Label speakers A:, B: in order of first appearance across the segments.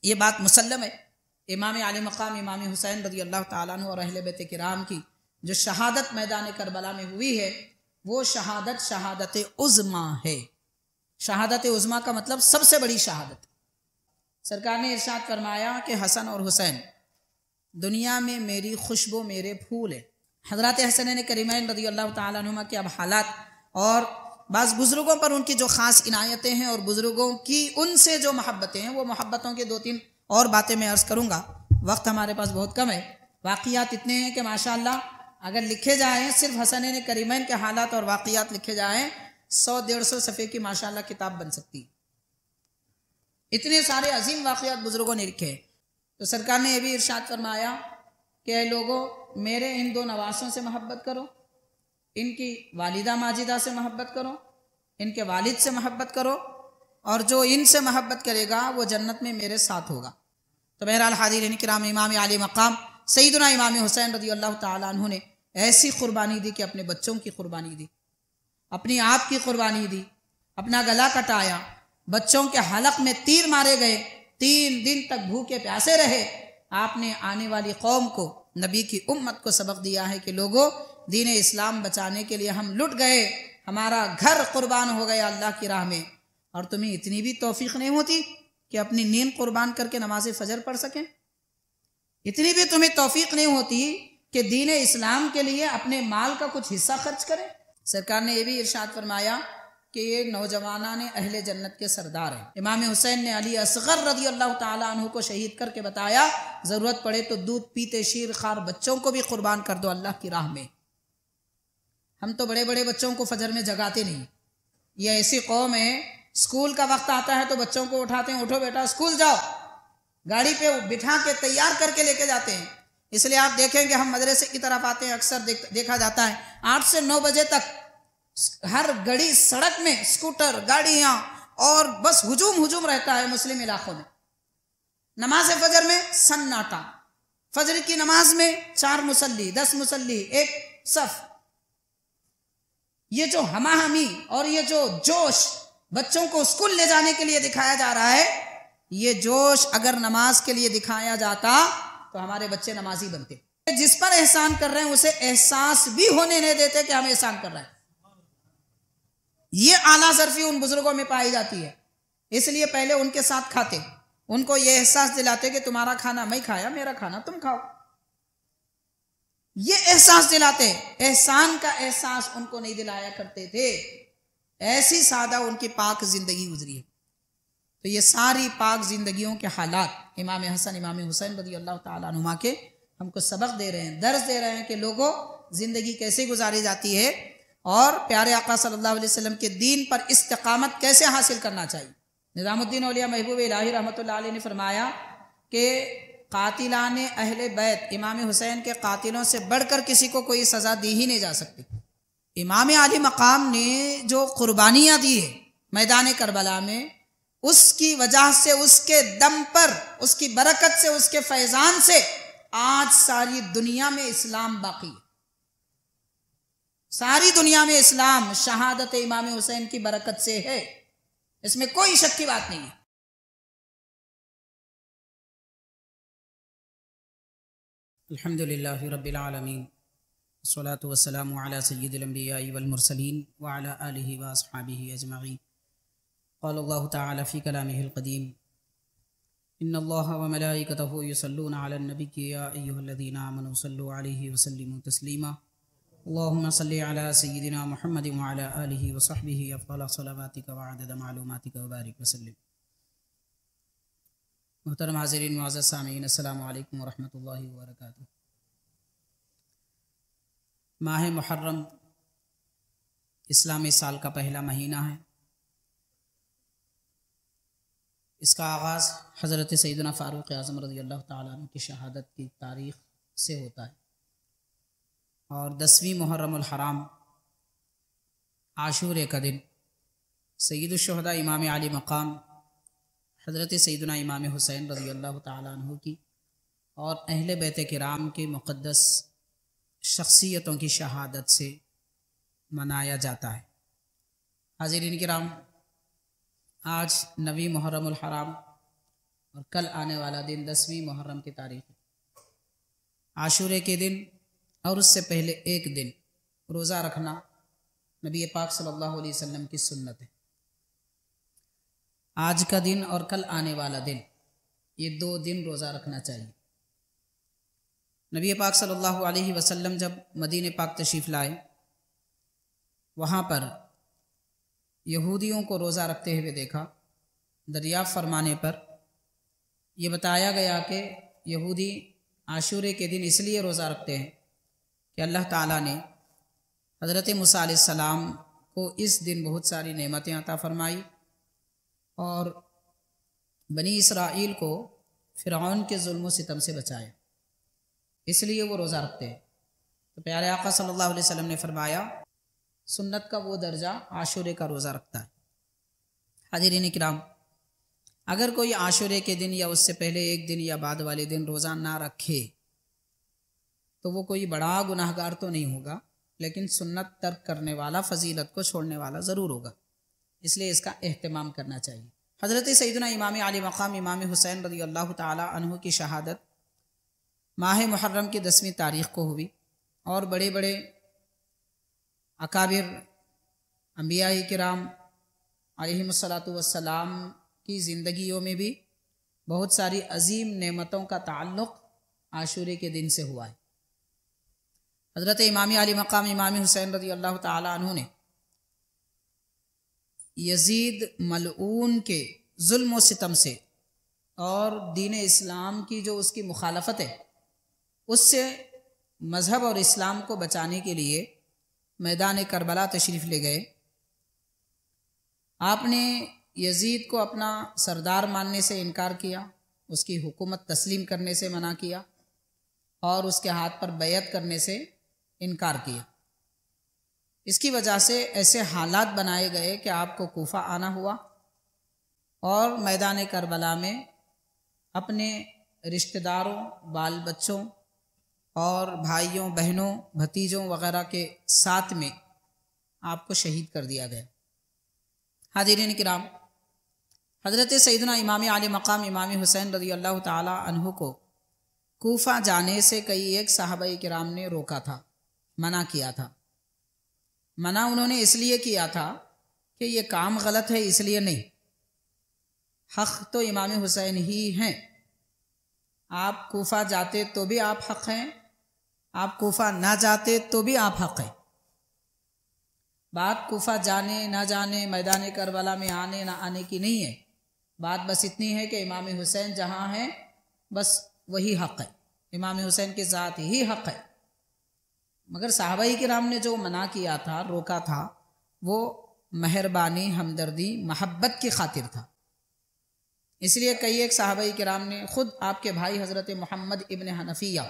A: یہ بات مسلم ہے۔ امام علی مقام امام حسین رضی اللہ تعالیٰ عنہ اور اہل بیت کرام کی جو شہادت میدان کربلا میں ہوئی ہے وہ شہادت عظمیٰ ہے۔ شہادت عظمیٰ کا مطلب سب سے بڑی شہادت۔ سرکار نے ارشاد فرمایا کہ حسن اور حسین دنیا میں میری خوشبو، میرے پھول ہے۔ حضرات حسنین کریمین رضی اللہ تعالیٰ عنہما کے اب حالات اور بعض بزرگوں پر ان کی جو خاص عنایتیں ہیں اور بزرگوں کی ان سے جو محبتیں ہیں، وہ محبتوں کے 2-3 اور باتیں میں عرض کروں گا، وقت ہمارے پاس بہت کم ہے۔ واقعات اتنے ہیں کہ ماشاءاللہ اگر لکھے جائیں، صرف حسنین کریمین کے حالات اور واقعات لکھے جائیں 100-150 صفحے کی ماشاءاللہ کتاب بن سکتی ہے۔ اتنے سارے عظیم واقعات بزرگوں نے لکھے۔ تو سرکار نے یہ بھی ارشاد فرمایا کہ اے لوگوں، میرے ان 2 نواسوں سے محبت کرو، ان کی والدہ ماجدہ سے محبت کرو، ان کے والد سے محبت کرو، اور جو ان سے محبت کرے گا وہ جنت میں میرے ساتھ ہوگا۔ تو بہرحال حاضرین کرام، امام علی مقام سیدنا امام حسین رضی اللہ تعالیٰ عنہ نے ایسی قربانی دی کہ اپنے بچوں کی قربانی دی، اپنی آپ کی قربانی دی، اپنا گلا کٹایا، بچوں کے حلق میں تیر مارے گئے، 3 دن تک بھوکے پیاسے رہے۔ آپ نے آنے والی قوم کو، نبی کی امت کو سبق دیا ہے کہ لوگوں، دین اسلام بچانے کے لیے ہم لٹ گئے، ہمارا گھر قربان ہو گیا اللہ کی راہ میں، اور تمہیں اتنی بھی توفیق نہیں ہوتی کہ اپنی نیند قربان کر کے نماز فجر پڑھ سکیں؟ اتنی بھی تمہیں توفیق نہیں ہوتی کہ دین اسلام کے لیے اپنے مال کا کچھ حصہ خرچ کریں؟ سرکار نے یہ بھی ارشاد فرمایا کہ یہ نوجوانان اہل جنت کے سردار ہیں۔ امام حسین نے علی اصغر رضی اللہ تعالیٰ عنہ کو شہید کر کے بتایا، ضرورت پڑے تو دودھ پیتے شیر خوار بچوں کو بھی قربان کر دو اللہ کی راہ میں۔ ہم تو بڑے بڑے بچوں کو فجر میں جگاتے نہیں۔ یہ ایسی قوم ہے، اسکول کا وقت آتا ہے تو بچوں کو اٹھاتے ہیں، اٹھو بیٹا اسکول جاؤ، گاڑی پہ بٹھا کے تیار کر کے لے کے جاتے ہیں۔ اس لیے آپ دیکھیں کہ ہم مدرسے کی طرف آتے ہیں، اکثر دیکھا جاتا ہے 8 سے 9 بجے تک ہر گڑی سڑک میں اسکوٹر، گاڑیاں اور بس ہجوم رہتا ہے مسلم علاقوں میں۔ نماز فجر میں سناٹا، فجر کی نماز میں 4 مصلی، 10 مصلی، ایک صف۔ یہ جو ہماہمی اور یہ جو جوش بچوں کو اسکول لے جانے کے لیے دکھایا جا رہا ہے، یہ جوش اگر نماز کے لیے دکھایا جاتا تو ہمارے بچے نمازی بنتے۔ جس پر احسان کر رہے ہیں اسے احساس بھی ہونے نہیں دیتے کہ ہم احسان کر رہے ہیں۔ یہ اعلیٰ ظرفی ان بزرگوں میں پائی جاتی ہے، اس لیے پہلے ان کے ساتھ کھاتے، ان کو یہ احساس دلاتے کہ تمہارا کھانا میں کھایا، میرا کھانا تم کھاؤ۔ یہ احساس دلاتے، احسان کا احساس ان کو نہیں دلایا کرتے تھے۔ ایسی سادہ ان کی پاک زندگی گزری ہے۔ تو یہ ساری پاک زندگیوں کے حالات امام حسن امام حسین رضی اللہ تعالیٰ عنہما کے ہم کو سبق دے رہے ہیں، درس دے رہے ہیں کہ لوگوں زندگی کیسے گزاری جاتی ہے اور پیارے آقا صلی اللہ علیہ وسلم کے دین پر استقامت کیسے حاصل کرنا چاہیے۔ نظام الدین اولیاء محبوب الہی رحمۃ اللہ علیہ نے فرمایا کہ قاتلان اہل بیت، امام حسین کے قاتلوں سے بڑھ کر کسی کو کوئی سزا دی ہی نہیں جا سکتی۔ امام علی مقام نے جو قربانیاں دی ہے میدان کربلا میں، اس کی وجہ سے، اس کے دم پر، اس کی برکت سے، اس کے فیضان سے آج ساری دنیا میں اسلام باقی ہے۔ ساری دنیا میں اسلام شہادت امام حسین کی برکت سے ہے، اس میں کوئی شک کی بات نہیں ہے۔ الحمدللہ رب العالمین، والصلاة والسلام علی سید الانبیاء والمرسلین وعلی آلہ واصحابہ اجمعین۔ قال اللہ تعالی فی کلامہ القدیم، ان اللہ وملائکتہ یصلون علی النبی یا ایہا الذین آمنوا صلوا علیہ وسلموا تسلیما۔ اللہم صلی علی سیدنا محمد وعلی آلہ وصحبہ افضل صلواتک وعدد معلوماتک وبارک وسلم۔ محترم حاضرین، معزز سامعین، السلام علیکم ورحمۃ اللہ وبرکاتہ۔ ماہ محرم اسلامی سال کا پہلا مہینہ ہے۔ اس کا آغاز حضرت سیدنا فاروق اعظم رضی اللہ تعالیٰ عنہ کی شہادت کی تاریخ سے ہوتا ہے، اور 10ویں محرم الحرام عاشورے کا دن سید الشہداء امام علی مقام حضرت سیدنا امام حسین رضی اللہ تعالیٰ عنہ کی اور اہل بیت کرام کے مقدس شخصیتوں کی شہادت سے منایا جاتا ہے۔ حاضرین کرام، آج 9 محرم الحرام اور کل آنے والا دن 10ویں محرم کی تاریخ ہے۔ عاشورے کے دن اور اس سے پہلے ایک دن روزہ رکھنا نبی پاک صلی اللہ علیہ وسلم کی سنت ہے۔ آج کا دن اور کل آنے والا دن، یہ 2 دن روزہ رکھنا چاہیے۔ نبی پاک صلی اللہ علیہ وسلم جب مدینہ پاک تشریف لائے، وہاں پر یہودیوں کو روزہ رکھتے ہوئے دیکھا۔ دریافت فرمانے پر یہ بتایا گیا کہ یہودی عاشورے کے دن اس لیے روزہ رکھتے ہیں کہ اللہ تعالیٰ نے حضرت موسیٰ علیہ السلام کو اس دن بہت ساری نعمتیں عطا فرمائی اور بنی اسرائیل کو فرعون کے ظلم و ستم سے بچایا، اس لیے وہ روزہ رکھتے ہیں۔ تو پیارے آقا صلی اللہ علیہ وسلم نے فرمایا سنت کا وہ درجہ عاشورے کا روزہ رکھتا ہے۔ حاضرین کرام، اگر کوئی عاشورے کے دن یا اس سے پہلے ایک دن یا بعد والے دن روزہ نہ رکھے تو وہ کوئی بڑا گناہ گار تو نہیں ہوگا، لیکن سنت ترک کرنے والا، فضیلت کو چھوڑنے والا ضرور ہوگا، اس لیے اس کا اہتمام کرنا چاہیے۔ حضرت سیدنا امام علی مقام امام حسین رضی اللہ تعالی عنہ کی شہادت ماہ محرم کی 10ویں تاریخ کو ہوئی، اور بڑے بڑے اکابر انبیاء کرام علیہم الصلاۃ والسلام کی زندگیوں میں بھی بہت ساری عظیم نعمتوں کا تعلق عاشورے کے دن سے ہوا ہے۔ حضرت امام علی مقام امام حسین رضی اللہ تعالی عنہ نے یزید ملعون کے ظلم و ستم سے اور دین اسلام کی جو اس کی مخالفت ہے اس سے مذہب اور اسلام کو بچانے کے لیے میدان کربلا تشریف لے گئے۔ آپ نے یزید کو اپنا سردار ماننے سے انکار کیا، اس کی حکومت تسلیم کرنے سے منع کیا اور اس کے ہاتھ پر بیعت کرنے سے انکار کیا۔ اس کی وجہ سے ایسے حالات بنائے گئے کہ آپ کو کوفہ آنا ہوا اور میدان کربلا میں اپنے رشتہ داروں، بال بچوں اور بھائیوں، بہنوں، بھتیجوں وغیرہ کے ساتھ میں آپ کو شہید کر دیا گیا۔ حاضرین کرام، حضرت سیدنا امام علی مقام امام حسین رضی اللہ تعالی عنہ کو کوفہ جانے سے کئی ایک صحابہ کرام نے روکا تھا، منع کیا تھا۔ منع انہوں نے اس لیے کیا تھا کہ یہ کام غلط ہے، اس لیے نہیں، حق تو امام حسین ہی ہیں۔ آپ کوفہ جاتے تو بھی آپ حق ہیں، آپ کوفہ نہ جاتے تو بھی آپ حق ہیں۔ بات کوفہ جانے نہ جانے، میدان کربلا میں آنے نہ آنے کی نہیں ہے، بات بس اتنی ہے کہ امام حسین جہاں ہیں بس وہی حق ہے، امام حسین کی ذات ہی حق ہے۔ مگر صحابہ کرام نے جو منع کیا تھا، روکا تھا، وہ مہربانی، ہمدردی، محبت کی خاطر تھا۔ اس لیے کئی ایک صحابہ کرام نے، خود آپ کے بھائی حضرت محمد ابن حنفیہ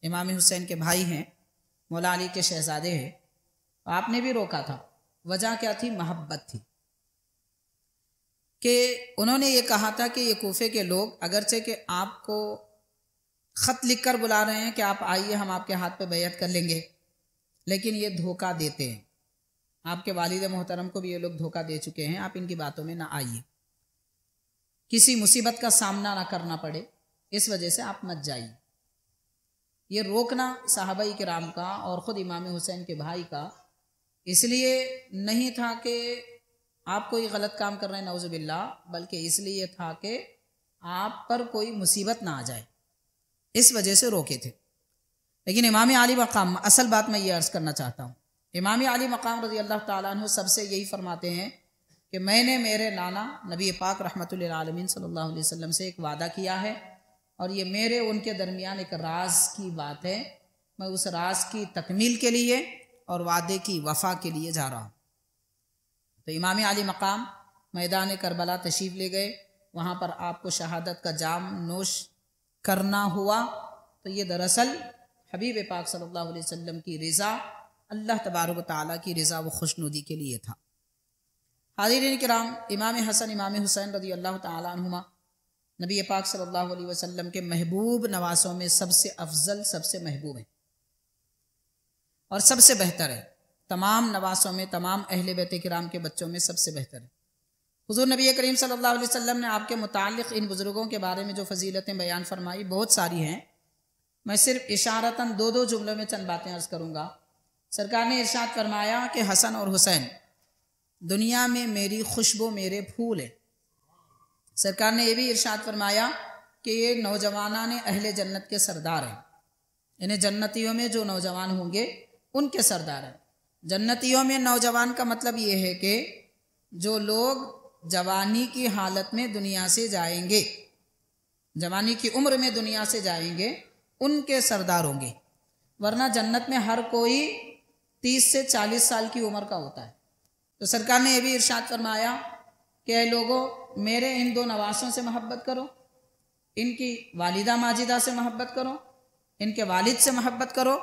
A: امام حسین کے بھائی ہیں، مولا علی کے شہزادے ہیں، آپ نے بھی روکا تھا۔ وجہ کیا تھی؟ محبت تھی، کہ انہوں نے یہ کہا تھا کہ یہ کوفے کے لوگ اگرچہ کہ آپ کو خط لکھ کر بلا رہے ہیں کہ آپ آئیے، ہم آپ کے ہاتھ پہ بیعت کر لیں گے، لیکن یہ دھوکہ دیتے ہیں، آپ کے والد محترم کو بھی یہ لوگ دھوکہ دے چکے ہیں، آپ ان کی باتوں میں نہ آئیے، کسی مصیبت کا سامنا نہ کرنا پڑے، اس وجہ سے آپ مت جائیے۔ یہ روکنا صحابہ کرام کا اور خود امام حسین کے بھائی کا اس لیے نہیں تھا کہ آپ کوئی غلط کام کر رہے ہیں نعوذ باللہ، بلکہ اس لیے تھا کہ آپ پر کوئی مصیبت نہ آ جائے، اس وجہ سے روکے تھے۔ لیکن امام علی مقام، اصل بات میں یہ عرض کرنا چاہتا ہوں، امام علی مقام رضی اللہ تعالیٰ عنہ سب سے یہی فرماتے ہیں کہ میں نے میرے نانا نبی پاک رحمۃ للعالمین صلی اللہ علیہ وسلم سے ایک وعدہ کیا ہے، اور یہ میرے ان کے درمیان ایک راز کی بات ہے، میں اس راز کی تکمیل کے لیے اور وعدے کی وفا کے لیے جا رہا ہوں۔ تو امام علی مقام میدان کربلا تشریف لے گئے، وہاں پر آپ کو شہادت کا جام نوش کرنا ہوا۔ تو یہ دراصل حبیب پاک صلی اللہ علیہ وسلم کی رضا، اللہ تبارک و تعالیٰ کی رضا و خوشنودی کے لیے تھا۔ حاضرین کرام، امام حسن امام حسین رضی اللہ تعالیٰ عنہما نبی پاک صلی اللہ علیہ وسلم کے محبوب نواسوں میں سب سے افضل، سب سے محبوب ہیں اور سب سے بہتر ہے، تمام نواسوں میں، تمام اہل بیت کرام کے بچوں میں سب سے بہتر ہے۔ حضور نبی کریم صلی اللہ علیہ وسلم نے آپ کے متعلق ان بزرگوں کے بارے میں جو فضیلتیں بیان فرمائی بہت ساری ہیں. میں صرف اشارتاً 2 جملوں میں چند باتیں عرض کروں گا. سرکار نے ارشاد فرمایا کہ حسن اور حسین دنیا میں میری خوشبو میرے پھول ہیں. سرکار نے یہ بھی ارشاد فرمایا کہ یہ نوجوانان اہل جنت کے سردار ہیں. یعنی جنتیوں میں جو نوجوان ہوں گے ان کے سردار ہیں. جنتیوں میں نوجوان کا مطلب یہ ہے کہ جو لوگ جوانی کی حالت میں دنیا سے جائیں گے، جوانی کی عمر میں دنیا سے جائیں گے، ان کے سردار ہوں گے. ورنہ جنت میں ہر کوئی 30 سے 40 سال کی عمر کا ہوتا ہے. تو سرکار نے یہ بھی ارشاد فرمایا کہ اے لوگو میرے ان 2 نواسوں سے محبت کرو، ان کی والدہ ماجدہ سے محبت کرو، ان کے والد سے محبت کرو،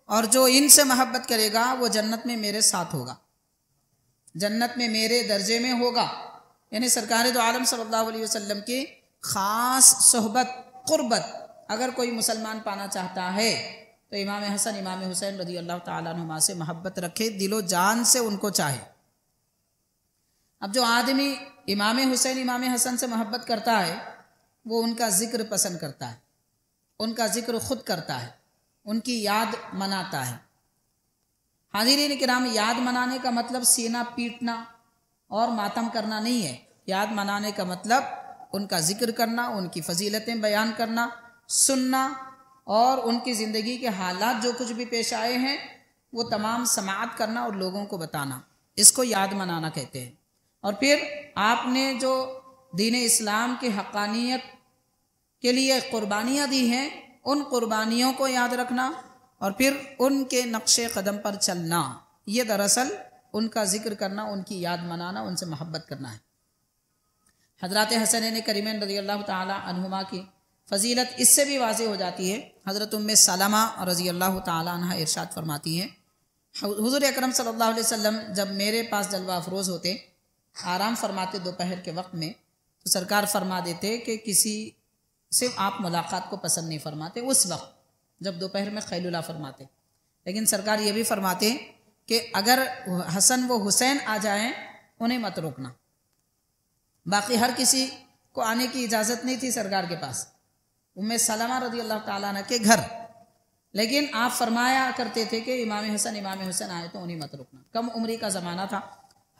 A: اور جو ان سے محبت کرے گا وہ جنت میں میرے ساتھ ہوگا، جنت میں میرے درجے میں ہوگا. یعنی سرکار دو عالم صلی اللہ علیہ وسلم کی خاص صحبت، قربت اگر کوئی مسلمان پانا چاہتا ہے تو امام حسن امام حسین رضی اللہ تعالیٰ عنہما سے محبت رکھے، دل و جان سے ان کو چاہے. اب جو آدمی امام حسین امام حسن سے محبت کرتا ہے وہ ان کا ذکر پسند کرتا ہے، ان کا ذکر خود کرتا ہے، ان کی یاد مناتا ہے. حاضرین کرام، یاد منانے کا مطلب سینہ پیٹنا اور ماتم کرنا نہیں ہے. یاد منانے کا مطلب ان کا ذکر کرنا، ان کی فضیلتیں بیان کرنا، سننا، اور ان کی زندگی کے حالات جو کچھ بھی پیش آئے ہیں وہ تمام سماعت کرنا اور لوگوں کو بتانا. اس کو یاد منانا کہتے ہیں. اور پھر آپ نے جو دین اسلام کی حقانیت کے لیے قربانیاں دی ہیں ان قربانیوں کو یاد رکھنا اور پھر ان کے نقش قدم پر چلنا، یہ دراصل ان کا ذکر کرنا، ان کی یاد منانا، ان سے محبت کرنا ہے. حضرات حسنین کریمین رضی اللہ تعالی عنہما کی فضیلت اس سے بھی واضح ہو جاتی ہے. حضرت ام سلمہ رضی اللہ تعالی عنہ ارشاد فرماتی ہیں حضور اکرم صلی اللہ علیہ وسلم جب میرے پاس جلوہ افروز ہوتے، آرام فرماتے دوپہر کے وقت میں، تو سرکار فرما دیتے کہ کسی سے آپ ملاقات کو پسند نہیں فرماتے اس وقت جب دوپہر میں خیلولہ فرماتے. لیکن سرکار یہ بھی فرماتے کہ اگر حسن و حسین آ جائیں انہیں مت روکنا. باقی ہر کسی کو آنے کی اجازت نہیں تھی سرکار کے پاس، ام سلمہ رضی اللہ تعالیٰ عنہ کے گھر، لیکن آپ فرمایا کرتے تھے کہ امام حسن امام حسین آئے تو انہیں مت روکنا. کم عمری کا زمانہ تھا.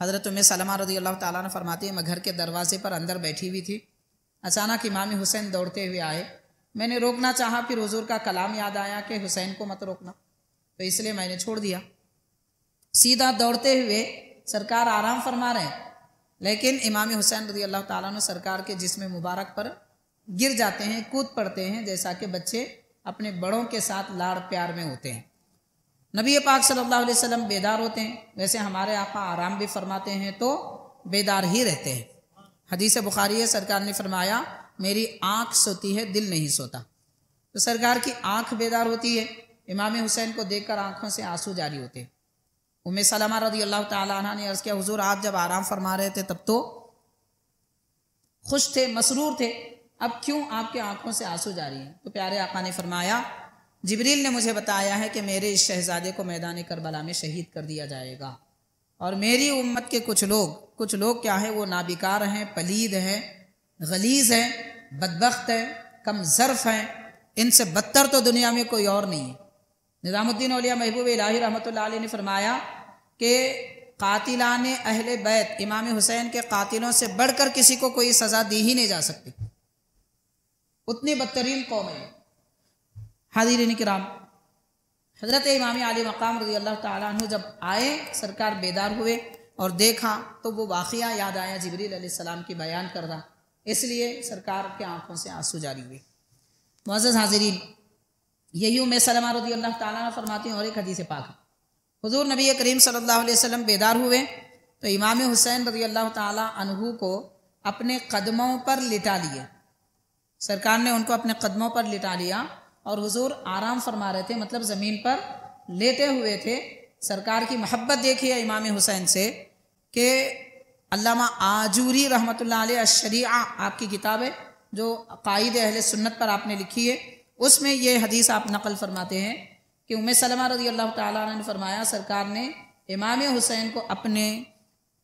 A: حضرت ام سلمہ رضی اللہ تعالیٰ عنہ فرماتی ہے میں گھر کے دروازے پر اندر بیٹھی ہوئی تھی، اچانک امام حسین دوڑتے ہوئے آئے. میں نے روکنا چاہا، پھر حضور کا کلام یاد آیا کہ حسین کو مت روکنا، تو اس لیے میں نے چھوڑ دیا. سیدھا دوڑتے ہوئے سرکار آرام فرما رہے ہیں، لیکن امام حسین رضی اللہ تعالیٰ عنہ سرکار کے جسم مبارک پر گر جاتے ہیں، کود پڑتے ہیں، جیسا کہ بچے اپنے بڑوں کے ساتھ لاڑ پیار میں ہوتے ہیں. نبی پاک صلی اللہ علیہ وسلم بیدار ہوتے ہیں، ویسے ہمارے آقا آرام بھی فرماتے ہیں تو بیدار ہی رہتے ہیں. حدیث بخاری ہے، سرکار نے فرمایا میری آنکھ سوتی ہے دل نہیں سوتا. تو سرکار کی آنکھ بیدار ہوتی ہے. امام حسین کو دیکھ کر آنکھوں سے آنسو جاری ہوتے ہیں. ام سلمہ رضی اللہ تعالیٰ عنہ نے عرض کیا حضور آپ جب آرام فرما رہے تھے تب تو خوش تھے، مسرور تھے، اب کیوں آپ کے آنکھوں سے آنسو جاری ہیں؟ تو پیارے آقا نے فرمایا جبریل نے مجھے بتایا ہے کہ میرے اس شہزادے کو میدان کربلا میں شہید کر دیا جائے گا، اور میری امت کے کچھ لوگ کیا ہے، وہ نابکار ہیں، پلید ہیں، غلیظ ہیں، بدبخت ہیں، کم ظرف ہیں، ان سے بدتر تو دنیا میں کوئی اور نہیں ہے. نظام الدین اولیاء محبوب الہی رحمۃ اللہ علیہ نے فرمایا کہ قاتلان اہل بیت امام حسین کے قاتلوں سے بڑھ کر کسی کو کوئی سزا دی ہی نہیں جا سکتی، اتنی بدترین قوم ہے. حاضرین کرام، حضرت امام علی مقام رضی اللہ تعالیٰ عنہ جب آئے، سرکار بیدار ہوئے اور دیکھا تو وہ واقعہ یاد آیا جبریل علیہ السلام کی بیان کردہ، اس لیے سرکار کے آنکھوں سے آنسو جاری ہوئے. معزز حاضرین، یہی ام سلمہ رضی اللہ تعالیٰ عنہ فرماتی ہیں، اور ایک حدیث پاک حضور نبی کریم صلی اللہ علیہ وسلم بیدار ہوئے تو امام حسین رضی اللہ تعالیٰ عنہ کو اپنے قدموں پر لٹا لیے. سرکار نے ان کو اپنے قدموں پر لٹا لیا اور حضور آرام فرما رہے تھے، مطلب زمین پر لیٹے ہوئے تھے. سرکار کی محبت دیکھیے امام حسین سے کہ علامہ آجوری رحمۃ اللہ علیہ الشریعہ آپ کی کتاب ہے جو عقائد اہل سنت پر آپ نے لکھی ہے، اس میں یہ حدیث آپ نقل فرماتے ہیں کہ ام سلمہ رضی اللہ تعالیٰ عنہ نے فرمایا سرکار نے امام حسین کو اپنے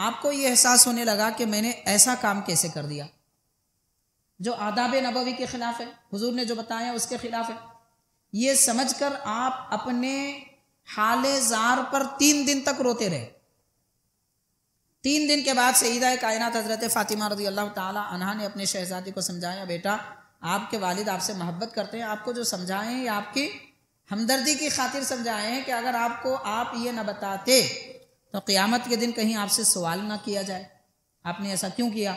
A: آپ کو یہ احساس ہونے لگا کہ میں نے ایسا کام کیسے کر دیا جو آداب نبوی کے خلاف ہے، حضور نے جو بتایا اس کے خلاف ہے، یہ سمجھ کر آپ اپنے حال زار پر 3 دن تک روتے رہے۔ 3 دن کے بعد سیدہ کائنات حضرت فاطمہ رضی اللہ تعالی عنہا نے اپنے شہزادی کو سمجھایا، بیٹا آپ کے والد آپ سے محبت کرتے ہیں، آپ کو جو سمجھائیں یہ آپ کی ہمدردی کی خاطر سمجھائے ہیں کہ اگر آپ یہ نہ بتاتے تو قیامت کے دن کہیں آپ سے سوال نہ کیا جائے، آپ نے ایسا کیوں کیا؟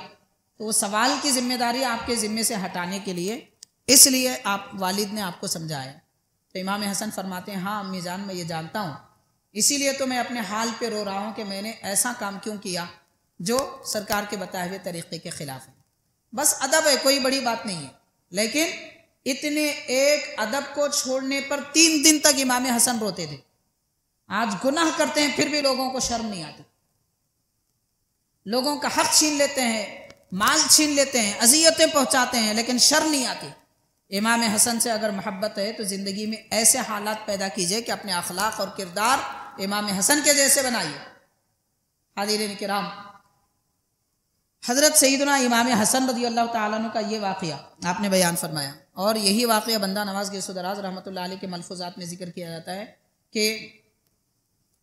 A: تو وہ سوال کی ذمہ داری آپ کے ذمے سے ہٹانے کے لیے اس لیے آپ والد نے آپ کو سمجھایا۔ تو امام حسن فرماتے ہیں ہاں امی جان میں یہ جانتا ہوں، اسی لیے تو میں اپنے حال پہ رو رہا ہوں کہ میں نے ایسا کام کیوں کیا جو سرکار کے بتائے ہوئے طریقے کے خلاف ہے۔ بس ادب ہے، کوئی بڑی بات نہیں ہے، لیکن اتنے ایک ادب کو چھوڑنے پر 3 دن تک امام حسن روتے تھے۔ آج گناہ کرتے ہیں پھر بھی لوگوں کو شرم نہیں آتی، لوگوں کا حق چھین لیتے ہیں، مال چھین لیتے ہیں، اذیتیں پہنچاتے ہیں، لیکن شرم نہیں آتی۔ امام حسن سے اگر محبت ہے تو زندگی میں ایسے حالات پیدا کیجئے کہ اپنے اخلاق اور کردار امام حسن کے جیسے بنائیے۔ حاضرین کرام، حضرت سیدنا امام حسن رضی اللہ تعالیٰ عنہ کا یہ واقعہ آپ نے بیان فرمایا، اور یہی واقعہ بندہ نواز گیس و دراز رحمۃ اللہ علیہ کے ملفوظات میں ذکر کیا جاتا ہے کہ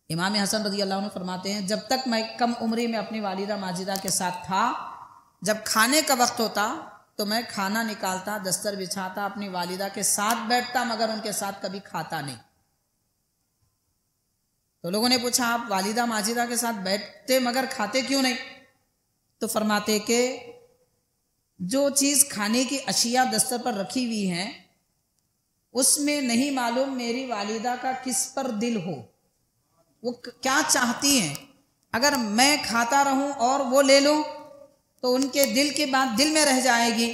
A: امام حسن رضی اللہ عنہ فرماتے ہیں جب تک میں کم عمری میں اپنی والدہ ماجدہ کے ساتھ تھا، جب کھانے کا وقت ہوتا تو میں کھانا نکالتا، دستر بچھاتا، اپنی والدہ کے ساتھ بیٹھتا، مگر ان کے ساتھ کبھی کھاتا نہیں۔ تو لوگوں نے پوچھا آپ والدہ ماجدہ کے ساتھ بیٹھتے مگر کھاتے کیوں نہیں؟ تو فرماتے کہ جو چیز کھانے کی اشیاء دستر پر رکھی ہوئی ہیں اس میں نہیں معلوم میری والدہ کا کس پر دل ہو، وہ کیا چاہتی ہیں، اگر میں کھاتا رہوں اور وہ لے لوں تو ان کے دل کی بات دل میں رہ جائے گی،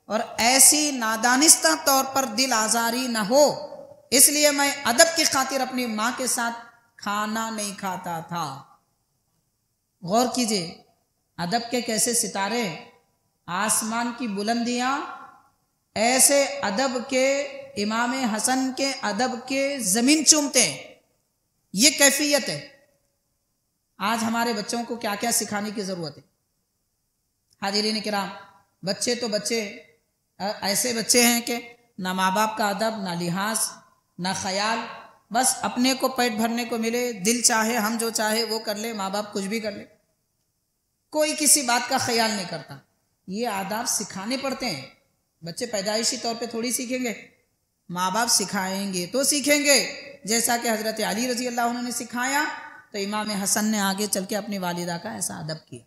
A: اور ایسی نادانستہ طور پر دل آزاری نہ ہو، اس لیے میں ادب کی خاطر اپنی ماں کے ساتھ کھانا نہیں کھاتا تھا۔ غور کیجئے، ادب کے کیسے ستارے، آسمان کی بلندیاں ایسے ادب کے، امام حسن کے ادب کے زمین چومتے ہیں، یہ کیفیت ہے۔ آج ہمارے بچوں کو کیا کیا سکھانے کی ضرورت ہے؟ حاضرین کرام، بچے تو بچے ایسے بچے ہیں کہ نہ ماں باپ کا ادب، نہ لحاظ، نہ خیال، بس اپنے کو پیٹ بھرنے کو ملے، دل چاہے ہم جو چاہے وہ کر لے، ماں باپ کچھ بھی کر لے، کوئی کسی بات کا خیال نہیں کرتا۔ یہ آداب سکھانے پڑتے ہیں، بچے پیدائشی طور پہ تھوڑی سیکھیں گے، ماں باپ سکھائیں گے تو سیکھیں گے، جیسا کہ حضرت علی رضی اللہ عنہ نے سکھایا تو امام حسن نے آگے چل کے اپنی والدہ کا ایسا ادب کیا۔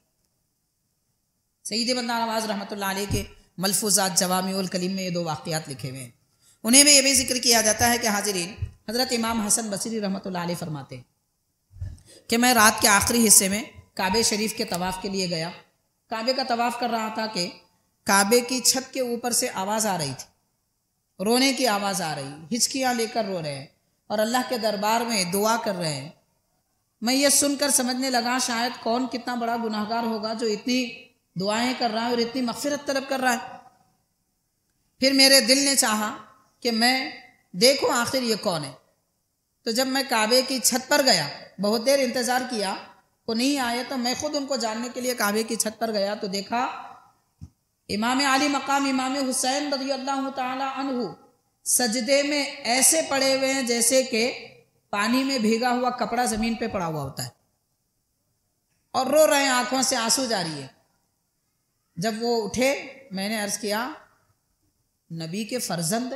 A: سید بندہ نواز رحمۃ اللہ علیہ کے ملفوظات جوامع الکلم میں یہ 2 واقعات لکھے ہوئے ہیں، انہیں میں یہ بھی ذکر کیا جاتا ہے کہ حاضرین، حضرت امام حسن بصری رحمۃ اللہ علیہ فرماتے ہیں کہ میں رات کے آخری حصے میں کعبے شریف کے طواف کے لیے گیا، کعبے کا طواف کر رہا تھا کہ کعبے کی چھت کے اوپر سے آواز آ رہی تھی، رونے کی آواز آ رہی، ہچکیاں لے کر رو رہے ہیں اور اللہ کے دربار میں دعا کر رہے ہیں۔ میں یہ سن کر سمجھنے لگا شاید کون کتنا بڑا گناہگار ہوگا جو اتنی دعائیں کر رہا ہے اور اتنی مغفرت طلب کر رہا ہے۔ پھر میرے دل نے چاہا کہ میں دیکھوں آخر یہ کون ہے، تو جب میں کعبے کی چھت پر گیا، بہت دیر انتظار کیا، وہ نہیں آئے، تو میں خود ان کو جاننے کے لیے کعبے کی چھت پر گیا تو دیکھا امام علی مقام امام حسین رضی اللہ تعالی عنہ سجدے میں ایسے پڑے ہوئے ہیں جیسے کہ پانی میں بھیگا ہوا کپڑا زمین پہ پڑا ہوا ہوتا ہے، اور رو رہے ہیں، آنکھوں سے آنسو جاری ہے۔ جب وہ اٹھے میں نے عرض کیا نبی کے فرزند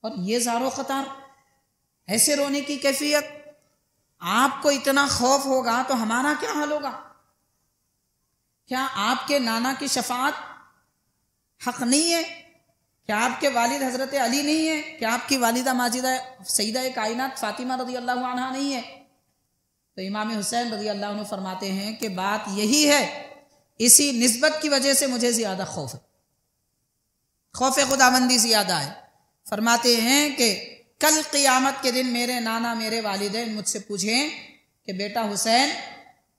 A: اور یہ زار و خطار، ایسے رونے کی کیفیت، آپ کو اتنا خوف ہوگا تو ہمارا کیا حال ہوگا؟ کیا آپ کے نانا کی شفاعت حق نہیں ہے؟ کیا آپ کے والد حضرت علی نہیں ہے؟ کیا آپ کی والدہ ماجدہ سیدہ کائنات فاطمہ رضی اللہ عنہا نہیں ہے؟ تو امام حسین رضی اللہ عنہ فرماتے ہیں کہ بات یہی ہے، اسی نسبت کی وجہ سے مجھے زیادہ خوف ہے، خوف خداوندی زیادہ ہے۔ فرماتے ہیں کہ کل قیامت کے دن میرے نانا میرے والدین مجھ سے پوچھیں کہ بیٹا حسین،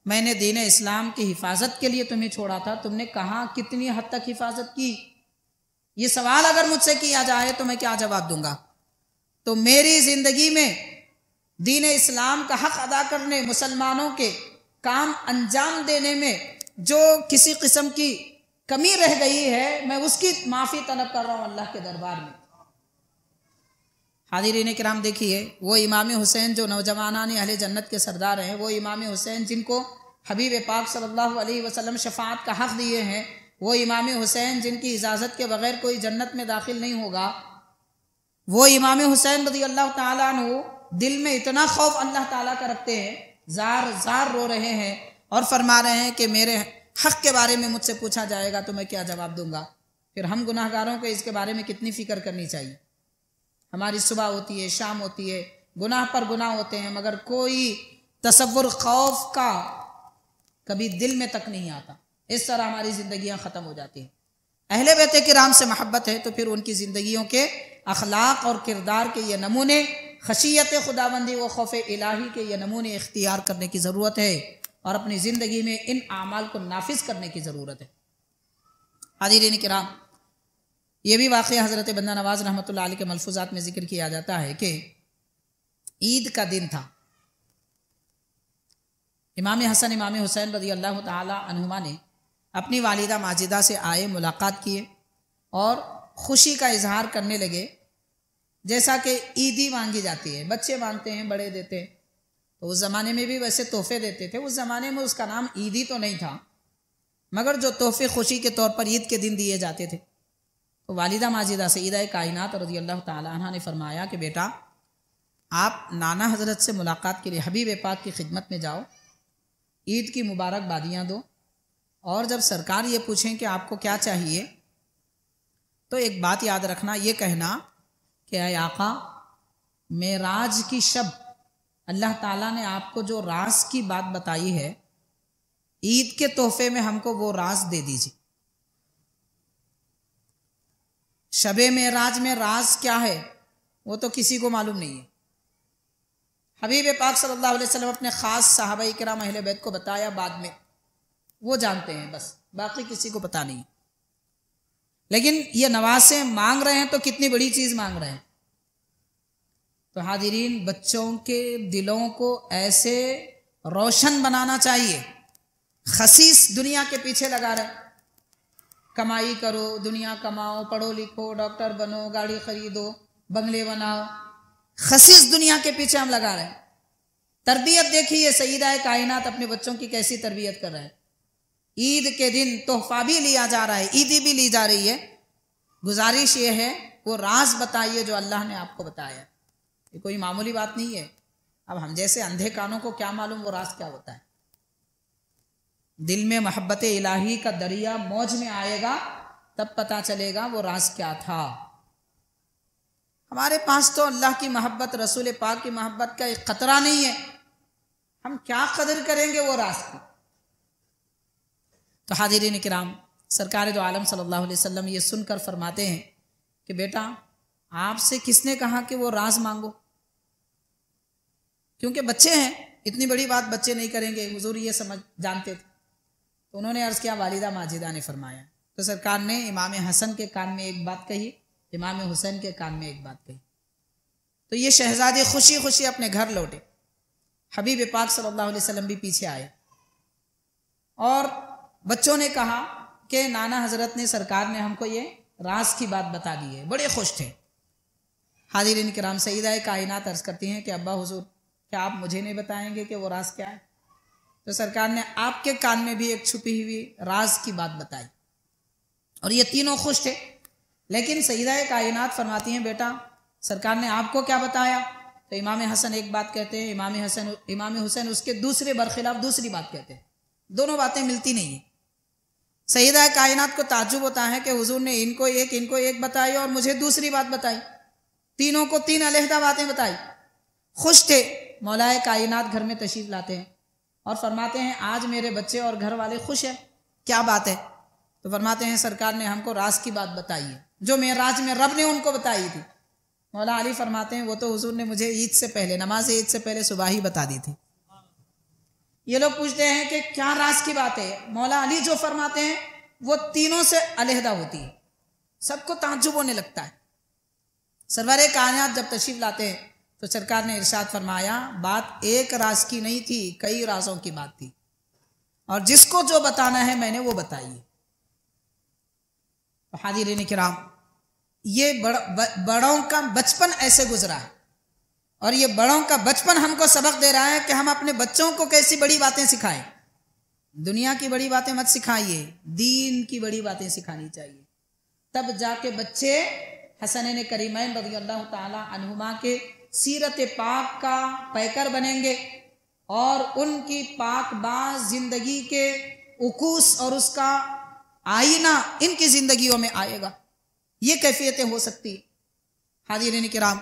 A: میں نے دین اسلام کی حفاظت کے لیے تمہیں چھوڑا تھا، تم نے کہاں کتنی حد تک حفاظت کی؟ یہ سوال اگر مجھ سے کیا جائے تو میں کیا جواب دوں گا؟ تو میری زندگی میں دین اسلام کا حق ادا کرنے، مسلمانوں کے کام انجام دینے میں جو کسی قسم کی کمی رہ گئی ہے میں اس کی معافی طلب کر رہا ہوں اللہ کے دربار میں۔ حاضرین کرام دیکھیے، وہ امام حسین جو نوجوانان اہل جنت کے سردار ہیں، وہ امام حسین جن کو حبیب پاک صلی اللہ علیہ وسلم شفاعت کا حق دیے ہیں، وہ امام حسین جن کی اجازت کے بغیر کوئی جنت میں داخل نہیں ہوگا، وہ امام حسین رضی اللہ تعالیٰ عنہ دل میں اتنا خوف اللہ تعالیٰ کا رکھتے ہیں، زار زار رو رہے ہیں اور فرما رہے ہیں کہ میرے حق کے بارے میں مجھ سے پوچھا جائے گا تو میں کیا جواب دوں گا۔ پھر ہم گناہ گاروں کو اس کے بارے میں کتنی فکر کرنی چاہیے۔ ہماری صبح ہوتی ہے، شام ہوتی ہے، گناہ پر گناہ ہوتے ہیں، مگر کوئی تصور خوف کا کبھی دل میں تک نہیں آتا۔ اس طرح ہماری زندگیاں ختم ہو جاتی ہیں۔ اہل بیت کرام سے محبت ہے تو پھر ان کی زندگیوں کے اخلاق اور کردار کے یہ نمونے، خشیت خداوندی و خوف الہی کے یہ نمونے اختیار کرنے کی ضرورت ہے اور اپنی زندگی میں ان اعمال کو نافذ کرنے کی ضرورت ہے۔ حاضرین کرام، یہ بھی واقعہ حضرت بندہ نواز رحمۃ اللہ علیہ کے ملفوظات میں ذکر کیا جاتا ہے کہ عید کا دن تھا، امام حسن امام حسین رضی اللہ تعالی عنہما نے اپنی والدہ ماجدہ سے آئے، ملاقات کیے اور خوشی کا اظہار کرنے لگے، جیسا کہ عیدی مانگی جاتی ہے، بچے مانگتے ہیں، بڑے دیتے ہیں، تو اس زمانے میں بھی ویسے تحفے دیتے تھے۔ اس زمانے میں اس کا نام عیدی تو نہیں تھا، مگر جو تحفے خوشی کے طور پر عید کے دن دیے جاتے تھے، تو والدہ ماجدہ سیدہ کائنات رضی اللہ تعالی عنہ نے فرمایا کہ بیٹا آپ نانا حضرت سے ملاقات کے لیے حبیب پاک کی خدمت میں جاؤ، عید کی مبارکبادیاں دو، اور جب سرکار یہ پوچھیں کہ آپ کو کیا چاہیے تو ایک بات یاد رکھنا، یہ کہنا کہ اے آقا معراج کی شب اللہ تعالیٰ نے آپ کو جو راز کی بات بتائی ہے، عید کے تحفے میں ہم کو وہ راز دے دیجیے۔ شب معراج میں راز کیا ہے وہ تو کسی کو معلوم نہیں ہے۔ حبیب پاک صلی اللہ علیہ وسلم اپنے خاص صحابہ کرام اہل بیت کو بتایا، بعد میں وہ جانتے ہیں، بس باقی کسی کو پتہ نہیں۔ لیکن یہ نواسے مانگ رہے ہیں تو کتنی بڑی چیز مانگ رہے ہیں۔ تو حاضرین، بچوں کے دلوں کو ایسے روشن بنانا چاہیے۔ خسیس دنیا کے پیچھے لگا رہے، کمائی کرو، دنیا کماؤ، پڑھو لکھو، ڈاکٹر بنو، گاڑی خریدو، بنگلے بناؤ، خسیس دنیا کے پیچھے ہم لگا رہے ہیں۔ تربیت دیکھیے سیدہ کائنات اپنے بچوں کی کیسی تربیت کر رہے ہیں۔ عید کے دن تحفہ بھی لیا جا رہا ہے، عیدی بھی لی جا رہی ہے۔ گزارش یہ ہے وہ راز بتائیے جو اللہ نے آپ کو بتایا، یہ کوئی معمولی بات نہیں ہے۔ اب ہم جیسے اندھے کانوں کو کیا معلوم وہ راز کیا ہوتا ہے۔ دل میں محبت الہی کا دریا موج میں آئے گا تب پتہ چلے گا وہ راز کیا تھا۔ ہمارے پاس تو اللہ کی محبت، رسول پاک کی محبت کا ایک قطرہ نہیں ہے، ہم کیا قدر کریں گے وہ راز کی۔ تو حاضرین کرام، سرکار دو عالم صلی اللہ علیہ وسلم یہ سن کر فرماتے ہیں کہ بیٹا آپ سے کس نے کہا کہ وہ راز مانگو، کیونکہ بچے ہیں، اتنی بڑی بات بچے نہیں کریں گے، حضور یہ سمجھ جانتے تھے۔ تو انہوں نے عرض کیا، والدہ ماجدہ نے فرمایا۔ تو سرکار نے امام حسن کے کان میں ایک بات کہی، امام حسین کے کان میں ایک بات کہی۔ تو یہ شہزادے خوشی خوشی اپنے گھر لوٹے، حبیب پاک صلی اللہ علیہ وسلم بھی پیچھے آئے، اور بچوں نے کہا کہ نانا حضرت نے، سرکار نے ہم کو یہ راز کی بات بتا دی ہے، بڑے خوش تھے۔ حاضرین کرام، سیدہ کائنات عرض کرتی ہیں کہ ابا حضور کیا آپ مجھے نہیں بتائیں گے کہ وہ راز کیا ہے؟ تو سرکار نے آپ کے کان میں بھی ایک چھپی ہوئی راز کی بات بتائی، اور یہ تینوں خوش تھے۔ لیکن سیدہ کائنات فرماتی ہیں بیٹا سرکار نے آپ کو کیا بتایا؟ تو امام حسن ایک بات کہتے ہیں، امام حسین اس کے دوسرے برخلاف دوسری بات کہتے ہیں، دونوں باتیں ملتی نہیں ہیں۔ سیدہ کائنات کو تعجب ہوتا ہے کہ حضور نے ان کو ایک بتائی اور مجھے دوسری بات بتائی، تینوں کو تین علیحدہ باتیں بتائی۔ خوش تھے، مولا کائنات گھر میں تشریف لاتے ہیں اور فرماتے ہیں آج میرے بچے اور گھر والے خوش ہیں، کیا بات ہے؟ تو فرماتے ہیں سرکار نے ہم کو راز کی بات بتائی ہے جو معراج میں رب نے ان کو بتائی تھی۔ مولا علی فرماتے ہیں وہ تو حضور نے مجھے عید سے پہلے، نماز عید سے پہلے صبح ہی بتا دی تھی۔ یہ لوگ پوچھتے ہیں کہ کیا راز کی بات ہے؟ مولا علی جو فرماتے ہیں وہ تینوں سے علیحدہ ہوتی ہے، سب کو تعجب ہونے لگتا ہے۔ سرور کائنات جب تشریف لاتے ہیں تو سرکار نے ارشاد فرمایا بات ایک راز کی نہیں تھی، کئی رازوں کی بات تھی۔ اور جس کو جو بتانا ہے میں نے وہ بتائیے۔ حاضرین کرام، یہ بڑوں کا بچپن ایسے گزرا ہے، اور یہ بڑوں کا بچپن ہم کو سبق دے رہا ہے کہ ہم اپنے بچوں کو کیسی بڑی باتیں سکھائیں۔ دنیا کی بڑی باتیں مت سکھائیے، دین کی بڑی باتیں سکھانی چاہیے، تب جا کے بچے حسنین کریمین رضی اللہ تعالی عنہما کے سیرت پاک کا پیکر بنیں گے، اور ان کی پاک باز زندگی کے عکوس اور اس کا آئینہ ان کی زندگیوں میں آئے گا۔ یہ کیفیتیں ہو سکتی ہیں۔ حاضرین کرام،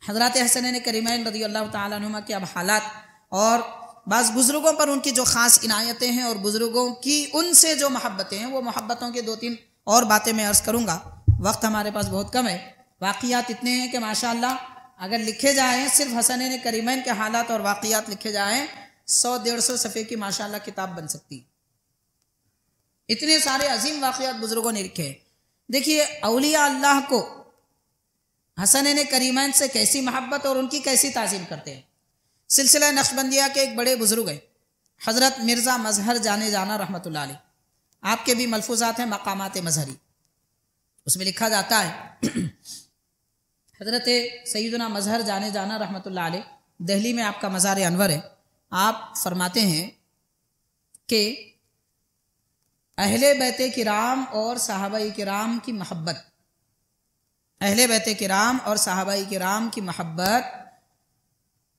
A: حضرات حسنین کریمین رضی اللہ تعالیٰ عنہما کے اب حالات اور بعض بزرگوں پر ان کی جو خاص عنایتیں ہیں اور بزرگوں کی ان سے جو محبتیں ہیں، وہ محبتوں کے 2-3 اور باتیں میں عرض کروں گا۔ وقت ہمارے پاس بہت کم ہے، واقعات اتنے ہیں کہ ماشاءاللہ اگر لکھے جائیں، صرف حسنین کریمین کے حالات اور واقعات لکھے جائیں، 100-150 صفحے کی ماشاءاللہ کتاب بن سکتی۔ اتنے سارے عظیم واقعات بزرگوں نے لکھے ہیں۔ دیکھیے اولیاء اللہ کو حسنین کریمین سے کیسی محبت اور ان کی کیسی تعظیم کرتے ہیں۔ سلسلہ نقشبندیہ کے ایک بڑے بزرگ ہیں، حضرت مرزا مظہر جانے جانا رحمۃ اللہ علیہ۔ آپ کے بھی ملفوظات ہیں مقامات مظہری، اس میں لکھا جاتا ہے حضرت سیدنا مظہر جانے جانا رحمۃ اللہ علیہ، دہلی میں آپ کا مزار انور ہے۔ آپ فرماتے ہیں کہ اہل بیت کرام اور صحابہ کرام کی محبت، اہل بیت کرام اور صحابہ کرام کی محبت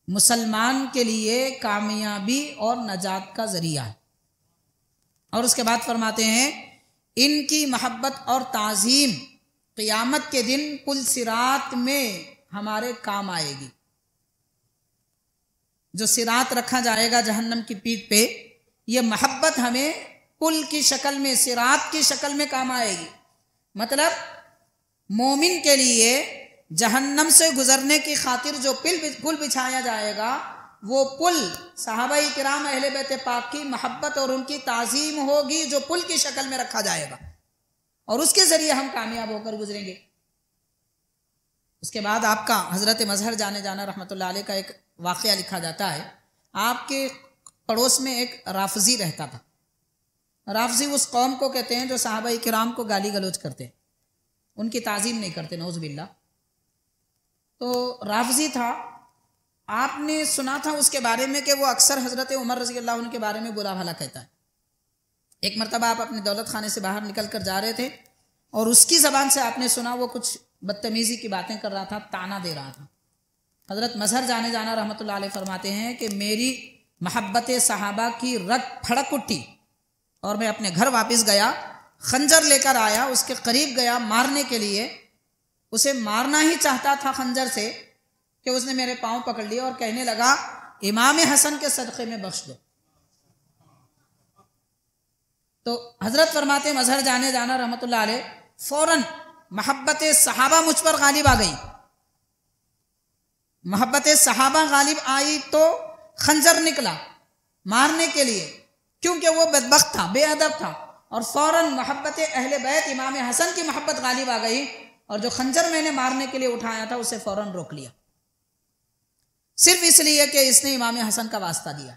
A: مسلمان کے لیے کامیابی اور نجات کا ذریعہ ہے۔ اور اس کے بعد فرماتے ہیں ان کی محبت اور تعظیم قیامت کے دن پل صراط میں ہمارے کام آئے گی۔ جو صراط رکھا جائے گا جہنم کی پیٹھ پہ، یہ محبت ہمیں پل کی شکل میں، صراط کی شکل میں کام آئے گی۔ مطلب مومن کے لیے جہنم سے گزرنے کی خاطر جو پل بچھایا جائے گا، وہ پل صحابہ کرام اہل بیت پاک کی محبت اور ان کی تعظیم ہوگی، جو پل کی شکل میں رکھا جائے گا، اور اس کے ذریعے ہم کامیاب ہو کر گزریں گے۔ اس کے بعد آپ کا حضرت مظہر جانے جانا رحمۃ اللہ علیہ کا ایک واقعہ لکھا جاتا ہے۔ آپ کے پڑوس میں ایک رافضی رہتا تھا۔ رافضی اس قوم کو کہتے ہیں جو صحابہ کرام کو گالی گلوچ کرتے ہیں، ان کی تعظیم نہیں کرتے، نعوذ باللہ۔ تو رافضی تھا، آپ نے سنا تھا اس کے بارے میں کہ وہ اکثر حضرت عمر رضی اللہ عنہ کے بارے میں برا بھلا کہتا ہے۔ ایک مرتبہ آپ اپنے دولت خانے سے باہر نکل کر جا رہے تھے، اور اس کی زبان سے آپ نے سنا وہ کچھ بدتمیزی کی باتیں کر رہا تھا، طعنہ دے رہا تھا۔ حضرت مظہر جانے جانا رحمۃ اللہ علیہ فرماتے ہیں کہ میری محبت صحابہ کی رگ پھڑک اٹھی، اور میں اپنے گھر واپس گیا، خنجر لے کر آیا، اس کے قریب گیا مارنے کے لیے، اسے مارنا ہی چاہتا تھا خنجر سے کہ اس نے میرے پاؤں پکڑ لیے اور کہنے لگا امام حسن کے صدقے میں بخش دو۔ تو حضرت فرماتے مظہر جانے جانا رحمۃ اللہ علیہ فوراً محبت صحابہ مجھ پر غالب آ گئی۔ محبت صحابہ غالب آئی تو خنجر نکلا مارنے کے لیے، کیونکہ وہ بدبخت تھا، بے ادب تھا، اور فوراً محبت اہل بیت امام حسن کی محبت غالب آ گئی، اور جو خنجر میں نے مارنے کے لیے اٹھایا تھا اسے فوراً روک لیا، صرف اس لیے کہ اس نے امام حسن کا واسطہ دیا۔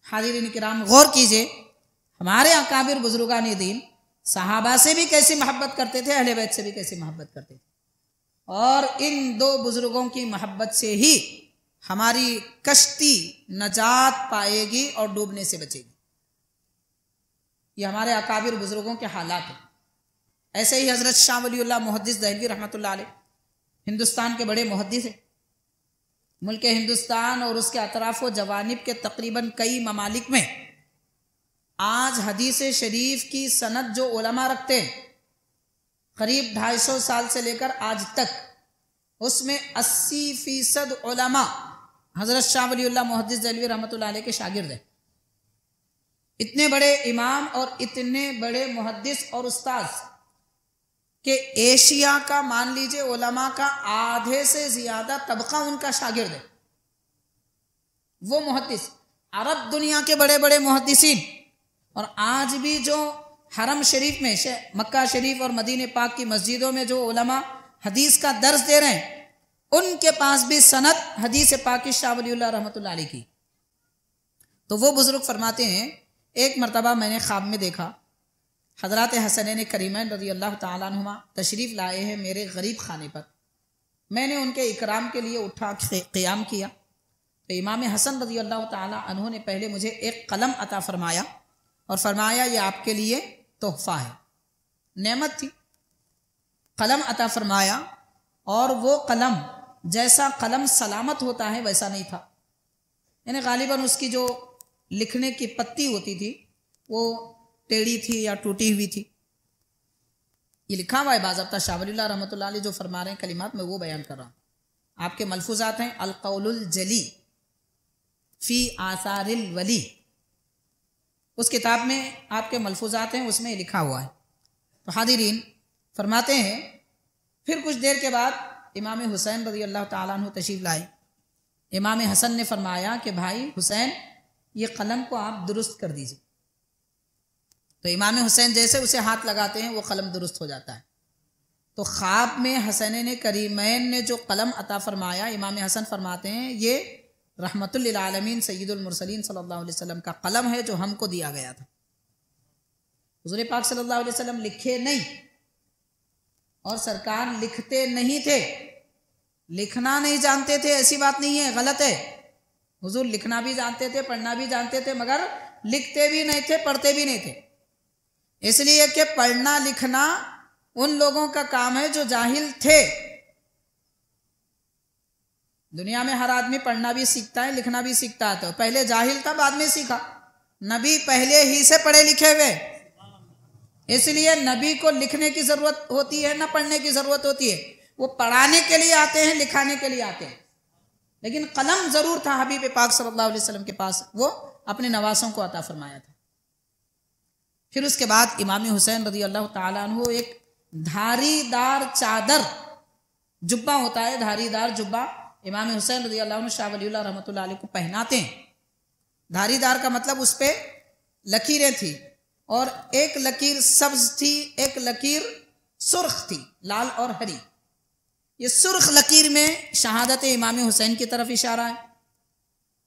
A: حاضرین کرام غور کیجئے، ہمارے اکابر بزرگان دین صحابہ سے بھی کیسی محبت کرتے تھے، اہل بیت سے بھی کیسی محبت کرتے تھے، اور ان دو بزرگوں کی محبت سے ہی ہماری کشتی نجات پائے گی اور ڈوبنے سے بچے گی۔ یہ ہمارے اکابر بزرگوں کے حالات ہیں۔ ایسے ہی حضرت شاہ ولی اللہ محدث دہلوی رحمۃ اللہ علیہ ہندوستان کے بڑے محدث ہیں۔ ملک ہندوستان اور اس کے اطراف و جوانب کے تقریباً کئی ممالک میں آج حدیث شریف کی سند جو علماء رکھتے ہیں، قریب 250 سال سے لے کر آج تک، اس میں 80% علماء حضرت شاہ ولی اللہ محدث دہلوی رحمۃ اللہ علیہ کے شاگرد ہیں۔ اتنے بڑے امام اور اتنے بڑے محدث اور استاذ کہ ایشیا کا مان لیجئے علماء کا آدھے سے زیادہ طبقہ ان کا شاگرد ہے۔ وہ محدث عرب دنیا کے بڑے بڑے محدثین، اور آج بھی جو حرم شریف میں مکہ شریف اور مدینہ پاک کی مسجدوں میں جو علماء حدیث کا درس دے رہے ہیں، ان کے پاس بھی سند حدیث پاک شاہ ولی اللہ رحمۃ اللہ علیہ کی۔ تو وہ بزرگ فرماتے ہیں ایک مرتبہ میں نے خواب میں دیکھا حضرات حسنین کریمین رضی اللہ تعالیٰ عنہما تشریف لائے ہیں میرے غریب خانے پر. میں نے ان کے اکرام کے لیے اٹھا قیام کیا تو امام حسن رضی اللہ تعالیٰ عنہ نے پہلے مجھے ایک قلم عطا فرمایا اور فرمایا یہ آپ کے لیے تحفہ ہے. نعمت تھی. قلم عطا فرمایا اور وہ قلم جیسا قلم سلامت ہوتا ہے ویسا نہیں تھا. یعنی غالباً اس کی جو لکھنے کی پتی ہوتی تھی وہ ٹیڑھی تھی یا ٹوٹی ہوئی تھی. یہ لکھا ہوا ہے باضابطہ. شاہ ولی اللہ رحمۃ اللہ علیہ جو فرما رہے ہیں کلمات میں وہ بیان کر رہا ہوں. آپ کے ملفوظات ہیں القول الجلی فی آثار الولی. اس کتاب میں آپ کے ملفوظات ہیں, اس میں لکھا ہوا ہے. تو حاضرین فرماتے ہیں پھر کچھ دیر کے بعد امام حسین رضی اللہ تعالیٰ عنہ تشریف لائے. امام حسن نے فرمایا کہ بھائی حسین یہ قلم کو آپ درست کر دیجیے. تو امام حسین جیسے اسے ہاتھ لگاتے ہیں وہ قلم درست ہو جاتا ہے. تو خواب میں حسنین کریمین نے جو قلم عطا فرمایا امام حسن فرماتے ہیں یہ رحمت للعالمین سید المرسلین صلی اللہ علیہ وسلم کا قلم ہے جو ہم کو دیا گیا تھا. حضور پاک صلی اللہ علیہ وسلم لکھے نہیں اور سرکار لکھتے نہیں تھے, لکھنا نہیں جانتے تھے ایسی بات نہیں ہے, غلط ہے. حضور لکھنا بھی جانتے تھے پڑھنا بھی جانتے تھے مگر لکھتے بھی نہیں تھے پڑھتے بھی نہیں تھے. اس لیے کہ پڑھنا لکھنا ان لوگوں کا کام ہے جو جاہل تھے. دنیا میں ہر آدمی پڑھنا بھی سیکھتا ہے لکھنا بھی سیکھتا ہے. پہلے جاہل تھا بعد میں سیکھا. نبی پہلے ہی سے پڑھے لکھے ہوئے, اس لیے نبی کو لکھنے کی ضرورت ہوتی ہے نہ پڑھنے کی ضرورت ہوتی ہے. وہ پڑھانے کے لیے آتے ہیں لکھانے کے لیے آتے ہیں. لیکن قلم ضرور تھا حبیب پاک صلی اللہ علیہ وسلم کے پاس, وہ اپنے نواسوں کو عطا فرمایا تھا. پھر اس کے بعد امام حسین رضی اللہ تعالیٰ عنہ ایک دھاری دار چادر, جبہ ہوتا ہے دھاری دار جبہ, امام حسین رضی اللہ عنہ شاہ ولی اللہ رحمۃ اللہ علیہ کو پہناتے ہیں. دھاری دار کا مطلب اس پہ لکیریں تھی اور ایک لکیر سبز تھی ایک لکیر سرخ تھی, لال اور ہری. یہ سرخ لکیر میں شہادت امام حسین کی طرف اشارہ ہے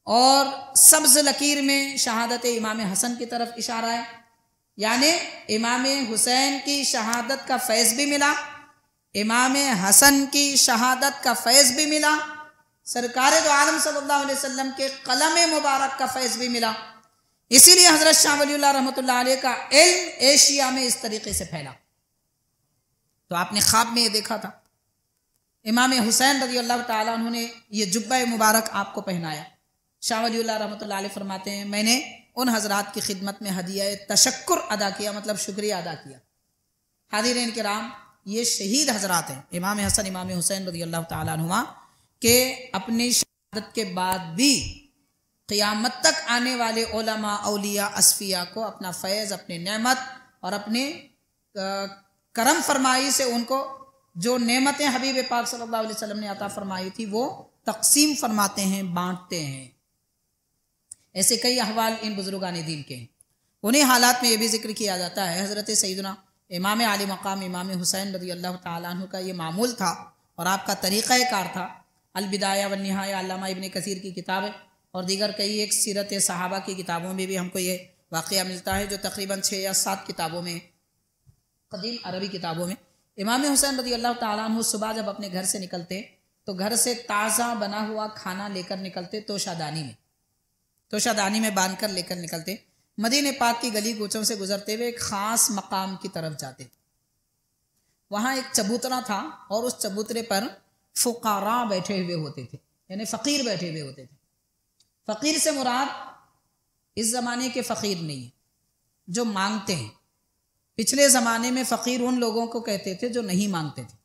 A: اور سبز لکیر میں شہادت امام حسن کی طرف اشارہ ہے. یعنی امام حسین کی شہادت کا فیض بھی ملا, امام حسن کی شہادت کا فیض بھی ملا, سرکار دو عالم صلی اللہ علیہ وسلم کے قلم مبارک کا فیض بھی ملا. اسی لیے حضرت شاہ ولی اللہ رحمۃ اللہ علیہ کا علم ایشیا میں اس طریقے سے پھیلا. تو آپ نے خواب میں یہ دیکھا تھا امام حسین رضی اللہ تعالیٰ عنہ نے یہ جبہ مبارک آپ کو پہنایا. شاہ ولی اللہ رحمۃ اللہ علیہ فرماتے ہیں میں نے ان حضرات کی خدمت میں ہدیہ تشکر ادا کیا, مطلب شکریہ ادا کیا. حاضرین کرام یہ شہید حضرات ہیں امام حسن امام حسین رضی اللہ تعالیٰ عنہما کہ اپنی شہادت کے بعد بھی قیامت تک آنے والے علماء اولیاء اصفیاء کو اپنا فیض اپنی نعمت اور اپنے کرم فرمائی سے ان کو جو نعمتیں حبیب پاک صلی اللہ علیہ وسلم نے عطا فرمائی تھی وہ تقسیم فرماتے ہیں بانٹتے ہیں. ایسے کئی احوال ان بزرگان دین کے ہیں. انہیں حالات میں یہ بھی ذکر کیا جاتا ہے حضرت سیدنا امام علی مقام امام حسین رضی اللہ تعالیٰ عنہ کا یہ معمول تھا اور آپ کا طریقہ کار تھا. البدایہ والنہایہ علامہ ابن کثیر کی کتاب ہے اور دیگر کئی ایک سیرت صحابہ کی کتابوں میں بھی ہم کو یہ واقعہ ملتا ہے جو تقریباً 6 یا 7 کتابوں میں قدیم عربی کتابوں میں. امام حسین رضی اللہ تعالیٰ عنہ صبح جب اپنے گھر سے نکلتے تو گھر سے تازہ بنا ہوا کھانا لے کر نکلتے, توشہ دانی میں باندھ کر لے کر نکلتے. مدینہ پاک کی گلی کوچوں سے گزرتے ہوئے ایک خاص مقام کی طرف جاتے. وہاں ایک چبوترا تھا اور اس چبوترے پر فقراء بیٹھے ہوئے ہوتے تھے, یعنی فقیر بیٹھے ہوئے ہوتے تھے. فقیر سے مراد اس زمانے کے فقیر نہیں ہے جو مانگتے ہیں. پچھلے زمانے میں فقیر ان لوگوں کو کہتے تھے جو نہیں مانگتے تھے,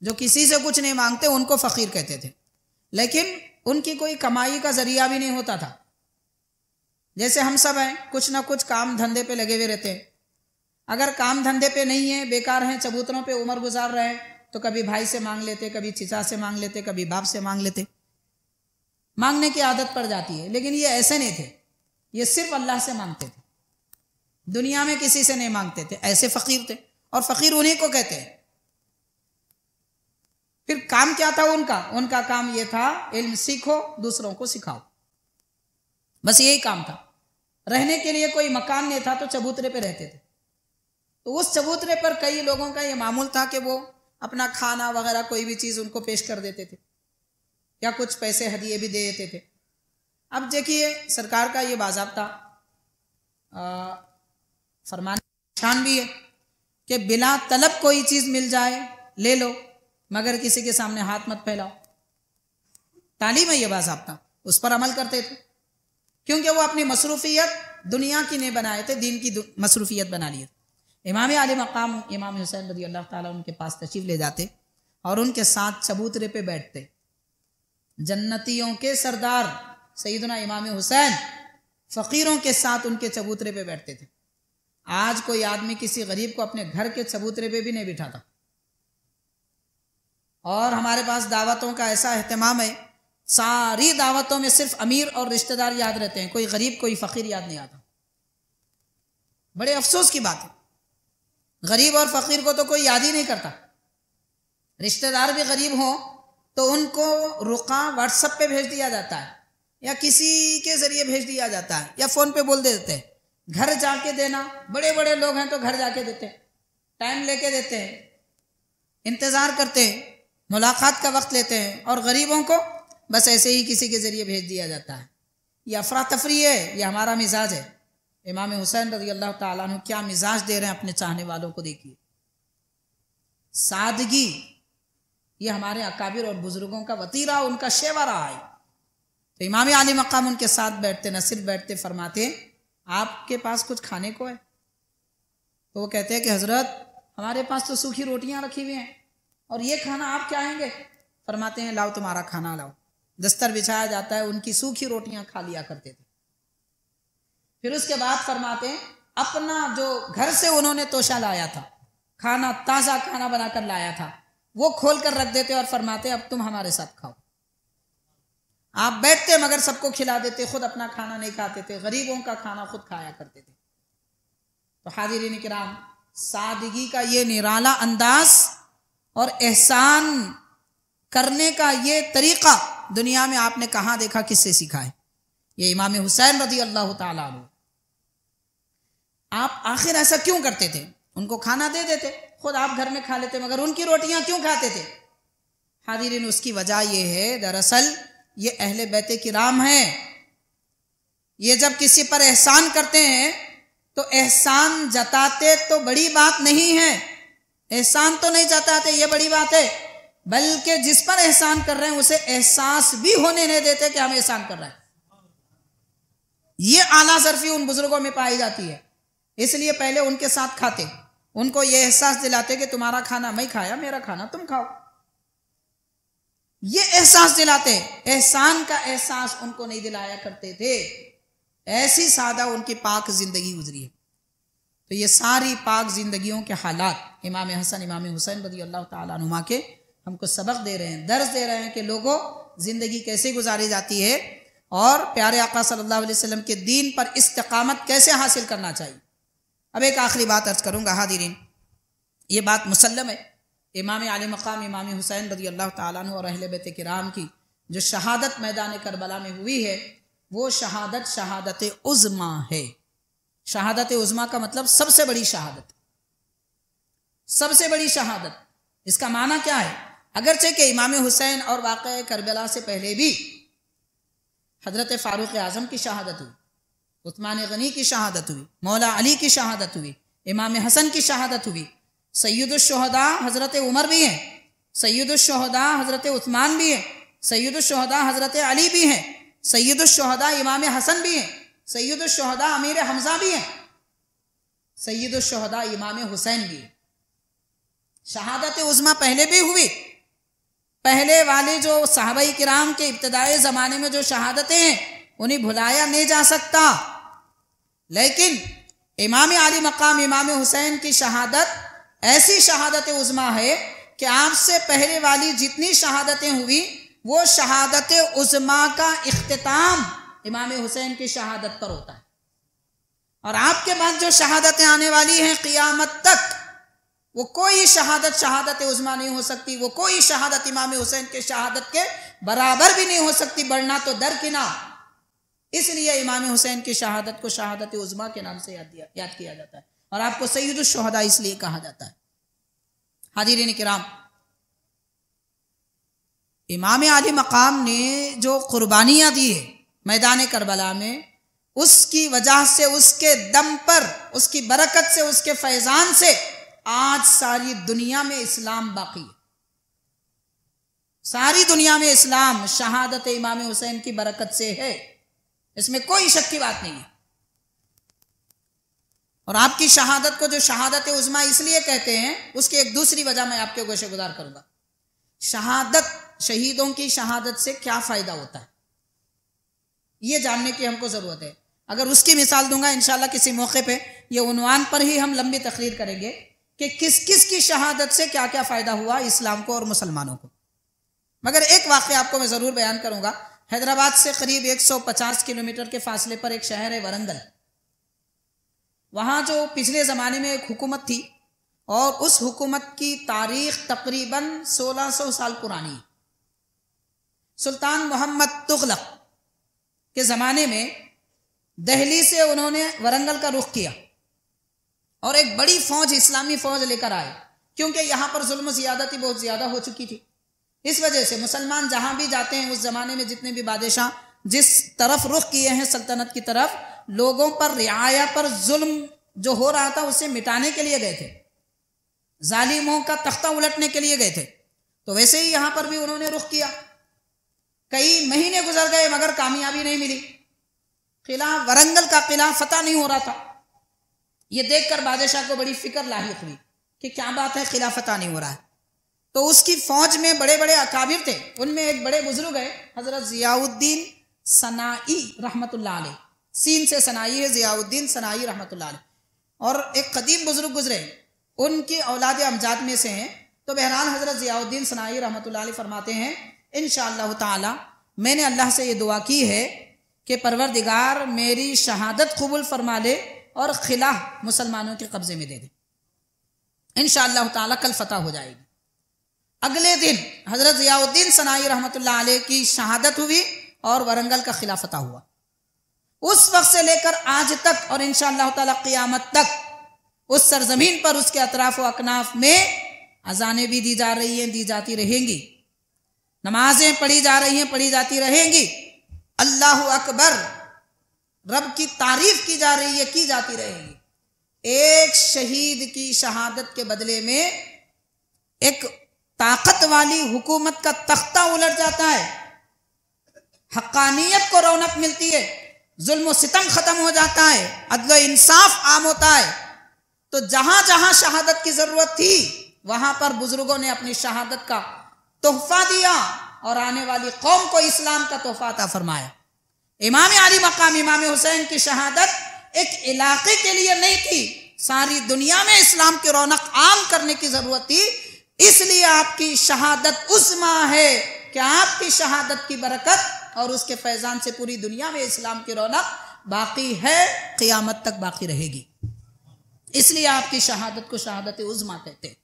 A: جو کسی سے کچھ نہیں مانگتے ان کو فقیر کہتے تھے. لیکن ان کی کوئی کمائی کا ذریعہ بھی نہیں ہوتا تھا. جیسے ہم سب ہیں کچھ نہ کچھ کام دھندے پہ لگے ہوئے رہتے ہیں. اگر کام دھندے پہ نہیں ہیں, بیکار ہیں, چبوتروں پہ عمر گزار رہے ہیں تو کبھی بھائی سے مانگ لیتے, کبھی چچا سے مانگ لیتے, کبھی باپ سے مانگ لیتے. مانگنے کی عادت پڑ جاتی ہے. لیکن یہ ایسے نہیں تھے, یہ صرف اللہ سے مانگتے تھے, دنیا میں کسی سے نہیں مانگتے تھے. ایسے فقیر تھے اور فقیر انہیں کو کہتے ہیں. پھر کام کیا تھا ان کا کام یہ تھا علم سیکھو دوسروں کو سکھاؤ. بس یہی کام تھا. رہنے کے لیے کوئی مکان نہیں تھا تو چبوترے پہ رہتے تھے. تو اس چبوترے پر کئی لوگوں کا یہ معمول تھا کہ وہ اپنا کھانا وغیرہ کوئی بھی چیز ان کو پیش کر دیتے تھے یا کچھ پیسے ہدیے بھی دے دیتے تھے. اب دیکھیے سرکار کا یہ باضابطہ فرمان شان بھی ہے کہ بلا طلب کوئی چیز مل جائے لے لو مگر کسی کے سامنے ہاتھ مت پھیلاؤ. تعلیم ہے یہ باضابطہ, اس پر عمل کرتے تھے کیونکہ وہ اپنی مصروفیت دنیا کی نہیں بنائے تھے, دین کی مصروفیت بنا لیے. امام علی مقام امام حسین رضی اللہ تعالیٰ ان کے پاس تشریف لے جاتے اور ان کے ساتھ چبوترے پہ بیٹھتے. جنتیوں کے سردار سیدنا امام حسین فقیروں کے ساتھ ان کے چبوترے پہ بیٹھتے تھے. آج کوئی آدمی کسی غریب کو اپنے گھر کے چبوترے پہ بھی نہیں بٹھاتا. اور ہمارے پاس دعوتوں کا ایسا اہتمام ہے, ساری دعوتوں میں صرف امیر اور رشتہ دار یاد رہتے ہیں, کوئی غریب کوئی فقیر یاد نہیں آتا. بڑے افسوس کی بات ہے, غریب اور فقیر کو تو کوئی یاد ہی نہیں کرتا. رشتہ دار بھی غریب ہوں تو ان کو رقعہ واٹس ایپ پہ بھیج دیا جاتا ہے یا کسی کے ذریعے بھیج دیا جاتا ہے یا فون پہ بول دیتے ہیں. گھر جا کے دینا, بڑے بڑے لوگ ہیں تو گھر جا کے دیتے ہیں, ٹائم لے کے دیتے ہیں, انتظار کرتے ہیں, ملاقات کا وقت لیتے ہیں. اور غریبوں کو بس ایسے ہی کسی کے ذریعے بھیج دیا جاتا ہے. یہ افراتفری ہے, یہ ہمارا مزاج ہے. امام حسین رضی اللہ تعالیٰ عنہ کیا مزاج دے رہے ہیں اپنے چاہنے والوں کو, دیکھیے. سادگی یہ ہمارے اکابر اور بزرگوں کا وطیرہ, ان کا شیوا رہا ہے. تو امام علی مقام ان کے ساتھ بیٹھتے, نہ صرف بیٹھتے, فرماتے آپ کے پاس کچھ کھانے کو ہے؟ تو وہ کہتے ہیں کہ حضرت ہمارے پاس تو سوکھی روٹیاں رکھی ہوئی ہیں اور یہ کھانا آپ چاہیں گے؟ فرماتے ہیں لاؤ تمہارا کھانا لاؤ. دستر بچھایا جاتا ہے, ان کی سوکھی روٹیاں کھا لیا کرتے تھے. پھر اس کے بعد فرماتے ہیں اپنا جو گھر سے انہوں نے توشہ لایا تھا, کھانا تازہ کھانا بنا کر لایا تھا, وہ کھول کر رکھ دیتے اور فرماتے اب تم ہمارے ساتھ کھاؤ. آپ بیٹھتے مگر سب کو کھلا دیتے, خود اپنا کھانا نہیں کھاتے تھے, غریبوں کا کھانا خود کھایا کرتے تھے. تو حاضرین کرام, سادگی کا یہ نرالا انداز اور احسان کرنے کا یہ طریقہ دنیا میں آپ نے کہاں دیکھا, کس سے سیکھا ہے؟ یہ امام حسین رضی اللہ تعالیٰ عنہ. آپ آخر ایسا کیوں کرتے تھے؟ ان کو کھانا دے دیتے, خود آپ گھر میں کھا لیتے, مگر ان کی روٹیاں کیوں کھاتے تھے؟ حاضرین, اس کی وجہ یہ ہے, دراصل یہ اہل بیت کرام ہیں. یہ جب کسی پر احسان کرتے ہیں تو احسان جتاتے تو بڑی بات نہیں ہے, احسان تو نہیں جتاتے, یہ بڑی بات ہے, بلکہ جس پر احسان کر رہے ہیں اسے احساس بھی ہونے نہیں دیتے کہ ہم احسان کر رہے ہیں. یہ اعلیٰ ظرفی ان بزرگوں میں پائی جاتی ہے. اس لیے پہلے ان کے ساتھ کھاتے, ان کو یہ احساس دلاتے کہ تمہارا کھانا میں کھایا, میرا کھانا تم کھاؤ. یہ احساس دلاتے, احسان کا احساس ان کو نہیں دلایا کرتے تھے. ایسی سادہ ان کی پاک زندگی گزری ہے. تو یہ ساری پاک زندگیوں کے حالات امام حسن امام حسین رضی اللہ تعالیٰ عنہما کے ہم کو سبق دے رہے ہیں, درس دے رہے ہیں کہ لوگوں زندگی کیسے گزاری جاتی ہے اور پیارے آقا صلی اللہ علیہ وسلم کے دین پر استقامت کیسے حاصل کرنا چاہیے. اب ایک آخری بات عرض کروں گا حاضرین, یہ بات مسلم ہے, امام علی مقام امام حسین رضی اللہ تعالیٰ عنہ اور اہل بیت کرام کی جو شہادت میدان کربلا میں ہوئی ہے وہ شہادت عظمیٰ ہے. شہادت عظمیٰ کا مطلب سب سے بڑی شہادت, سب سے بڑی شہادت. اس کا معنی کیا ہے؟ اگرچہ کہ امام حسین اور واقعہ کربلا سے پہلے بھی حضرت فاروق اعظم کی شہادت ہوئی, عثمان غنی کی شہادت ہوئی, مولا علی کی شہادت ہوئی, امام حسن کی شہادت ہوئی, سید الشہداء حضرت عمر بھی ہیں, سید الشہداء حضرت عثمان بھی ہیں, سید الشہداء حضرت علی بھی ہیں, سید الشہداء امام حسن بھی ہیں, سید الشہداء امیر حمزہ بھی ہیں, سید الشہداء امام حسین بھی ہیں. شہادت عظمیٰ پہلے بھی ہوئی. پہلے والے جو صحابہ کرام کے ابتدائی زمانے میں جو شہادتیں ہیں انہیں بھلایا نہیں جا سکتا, لیکن امام علی مقام امام حسین کی شہادت ایسی شہادت عظمیٰ ہے کہ آپ سے پہلے والی جتنی شہادتیں ہوئی وہ شہادت عظمیٰ کا اختتام امام حسین کی شہادت پر ہوتا ہے. اور آپ کے بعد جو شہادتیں آنے والی ہیں قیامت تک وہ کوئی شہادت عظمیٰ نہیں ہو سکتی, وہ کوئی شہادت امام حسین کے شہادت کے برابر بھی نہیں ہو سکتی, بڑھنا تو درکنار. اس لیے امام حسین کی شہادت کو شہادت عظمیٰ کے نام سے یاد کیا جاتا ہے، اور آپ کو سید الشہداء اس لیے کہا جاتا ہے۔ حاضرین کرام، امام عالی مقام نے جو قربانیاں دی ہے میدان کربلا میں، اس کی وجہ سے، اس کے دم پر، اس کی برکت سے، اس کے فیضان سے آج ساری دنیا میں اسلام باقی ہے۔ ساری دنیا میں اسلام شہادت امام حسین کی برکت سے ہے، اس میں کوئی شک کی بات نہیں ہے۔ اور آپ کی شہادت کو جو شہادت عظمیٰ اس لیے کہتے ہیں، اس کی ایک دوسری وجہ میں آپ کے گوشے گزار کروں گا۔ شہادت، شہیدوں کی شہادت سے کیا فائدہ ہوتا ہے، یہ جاننے کی ہم کو ضرورت ہے۔ اگر اس کی مثال دوں گا انشاءاللہ کسی موقع پہ، یہ عنوان پر ہی ہم لمبی تقریر کریں گے کہ کس کس کی شہادت سے کیا کیا فائدہ ہوا اسلام کو اور مسلمانوں کو۔ مگر ایک واقعہ آپ کو میں ضرور بیان کروں گا۔ حیدرآباد سے قریب 150 کلومیٹر کے فاصلے پر ایک شہر ہے ورنگل۔ وہاں جو پچھلے زمانے میں ایک حکومت تھی، اور اس حکومت کی تاریخ تقریباً 1600 سال پرانی ہے۔ سلطان محمد تغلق کے زمانے میں دہلی سے انہوں نے ورنگل کا رخ کیا اور ایک بڑی فوج، اسلامی فوج لے کر آئے، کیونکہ یہاں پر ظلم و زیادتی بہت زیادہ ہو چکی تھی۔ اس وجہ سے مسلمان جہاں بھی جاتے ہیں، اس زمانے میں جتنے بھی بادشاہ جس طرف رخ کیے ہیں سلطنت کی طرف، لوگوں پر، رعایا پر ظلم جو ہو رہا تھا اسے مٹانے کے لیے گئے تھے، ظالموں کا تختہ الٹنے کے لیے گئے تھے۔ تو ویسے ہی یہاں پر بھی انہوں نے رخ کیا۔ کئی مہینے گزر گئے مگر کامیابی نہیں ملی، قلعہ ورنگل کا قلعہ فتح نہیں ہو رہا تھا۔ یہ دیکھ کر بادشاہ کو بڑی فکر لاحق ہوئی کہ کیا بات ہے، قلعہ فتح نہیں ہو رہا ہے۔ تو اس کی فوج میں بڑے بڑے اکابر تھے، ان میں ایک بڑے بزرگ ہے حضرت ضیاء الدین سنائی رحمۃ اللہ علیہ، سین سے سنائی ہے، ضیاء الدین سنائی رحمۃ اللہ علیہ، اور ایک قدیم بزرگ گزرے، ان کی اولاد امجاد میں سے ہیں۔ تو بہرحال حضرت ضیاء الدین سنائی رحمۃ اللہ علیہ فرماتے ہیں، انشاءاللہ تعالی میں نے اللہ سے یہ دعا کی ہے کہ پروردگار میری شہادت قبول فرما لے اور قلعہ مسلمانوں کے قبضے میں دے دے، انشاءاللہ تعالی کل فتح ہو جائے گی۔ اگلے دن حضرت ضیاء الدین سنائی رحمۃ اللہ علیہ کی شہادت ہوئی اور ورنگل کا قلعہ فتح ہوا۔ اس وقت سے لے کر آج تک اور انشاءاللہ تعالی قیامت تک اس سرزمین پر، اس کے اطراف و اکناف میں اذانیں بھی دی جا رہی ہیں، دی جاتی رہیں گی، نمازیں پڑھی جا رہی ہیں، پڑھی جاتی رہیں گی، اللہ اکبر، رب کی تعریف کی جا رہی ہے، کی جاتی رہے گی۔ ایک شہید کی شہادت کے بدلے میں ایک طاقت والی حکومت کا تختہ الٹ جاتا ہے، حقانیت کو رونق ملتی ہے، ظلم و ستم ختم ہو جاتا ہے، عدل و انصاف عام ہوتا ہے۔ تو جہاں جہاں شہادت کی ضرورت تھی وہاں پر بزرگوں نے اپنی شہادت کا تحفہ دیا اور آنے والی قوم کو اسلام کا تحفہ عطا فرمایا۔ امام علی مقام امام حسین کی شہادت ایک علاقے کے لیے نہیں تھی، ساری دنیا میں اسلام کی رونق عام کرنے کی ضرورت تھی، اس لیے آپ کی شہادت عظمیٰ ہے کہ آپ کی شہادت کی برکت اور اس کے فیضان سے پوری دنیا میں اسلام کی رونق باقی ہے، قیامت تک باقی رہے گی۔ اس لیے آپ کی شہادت کو شہادت عظمیٰ کہتے ہیں۔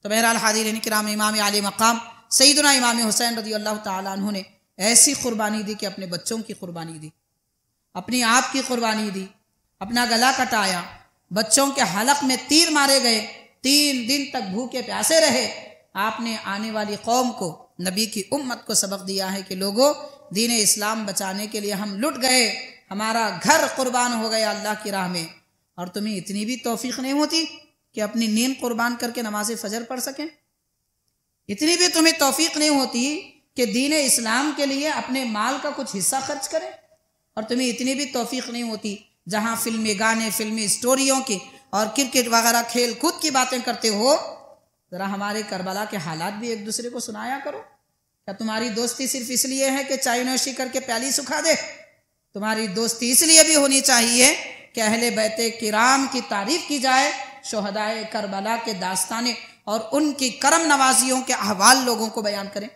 A: تو بہرحال حاضرین کرام، امام علی مقام سیدنا امام حسین رضی اللہ تعالیٰ عنہ نے ایسی قربانی دی کہ اپنے بچوں کی قربانی دی، اپنی آپ کی قربانی دی، اپنا گلا کٹایا، بچوں کے حلق میں تیر مارے گئے، 3 دن تک بھوکے پیاسے رہے۔ آپ نے آنے والی قوم کو، نبی کی امت کو سبق دیا ہے کہ لوگوں، دین اسلام بچانے کے لیے ہم لٹ گئے، ہمارا گھر قربان ہو گیا اللہ کی راہ میں، اور تمہیں اتنی بھی توفیق نہیں ہوتی کہ اپنی نیند قربان کر کے نماز فجر پڑھ سکیں؟ اتنی بھی تمہیں توفیق نہیں ہوتی کہ دین اسلام کے لیے اپنے مال کا کچھ حصہ خرچ کریں؟ اور تمہیں اتنی بھی توفیق نہیں ہوتی جہاں فلمی گانے، فلمی سٹوریوں کی اور کرکٹ وغیرہ کھیل کود کی باتیں کرتے ہو، ذرا ہمارے کربلا کے حالات بھی ایک دوسرے کو سنایا کرو۔ کیا تمہاری دوستی صرف اس لیے ہے کہ چائے نوشی کر کے پیالی سکھا دے؟ تمہاری دوستی اس لیے بھی ہونی چاہیے کہ اہل بیت کرام کی تعریف کی جائے، شہدائے کربلا کے داستانے اور ان کی کرم نوازیوں کے احوال لوگوں کو بیان کریں۔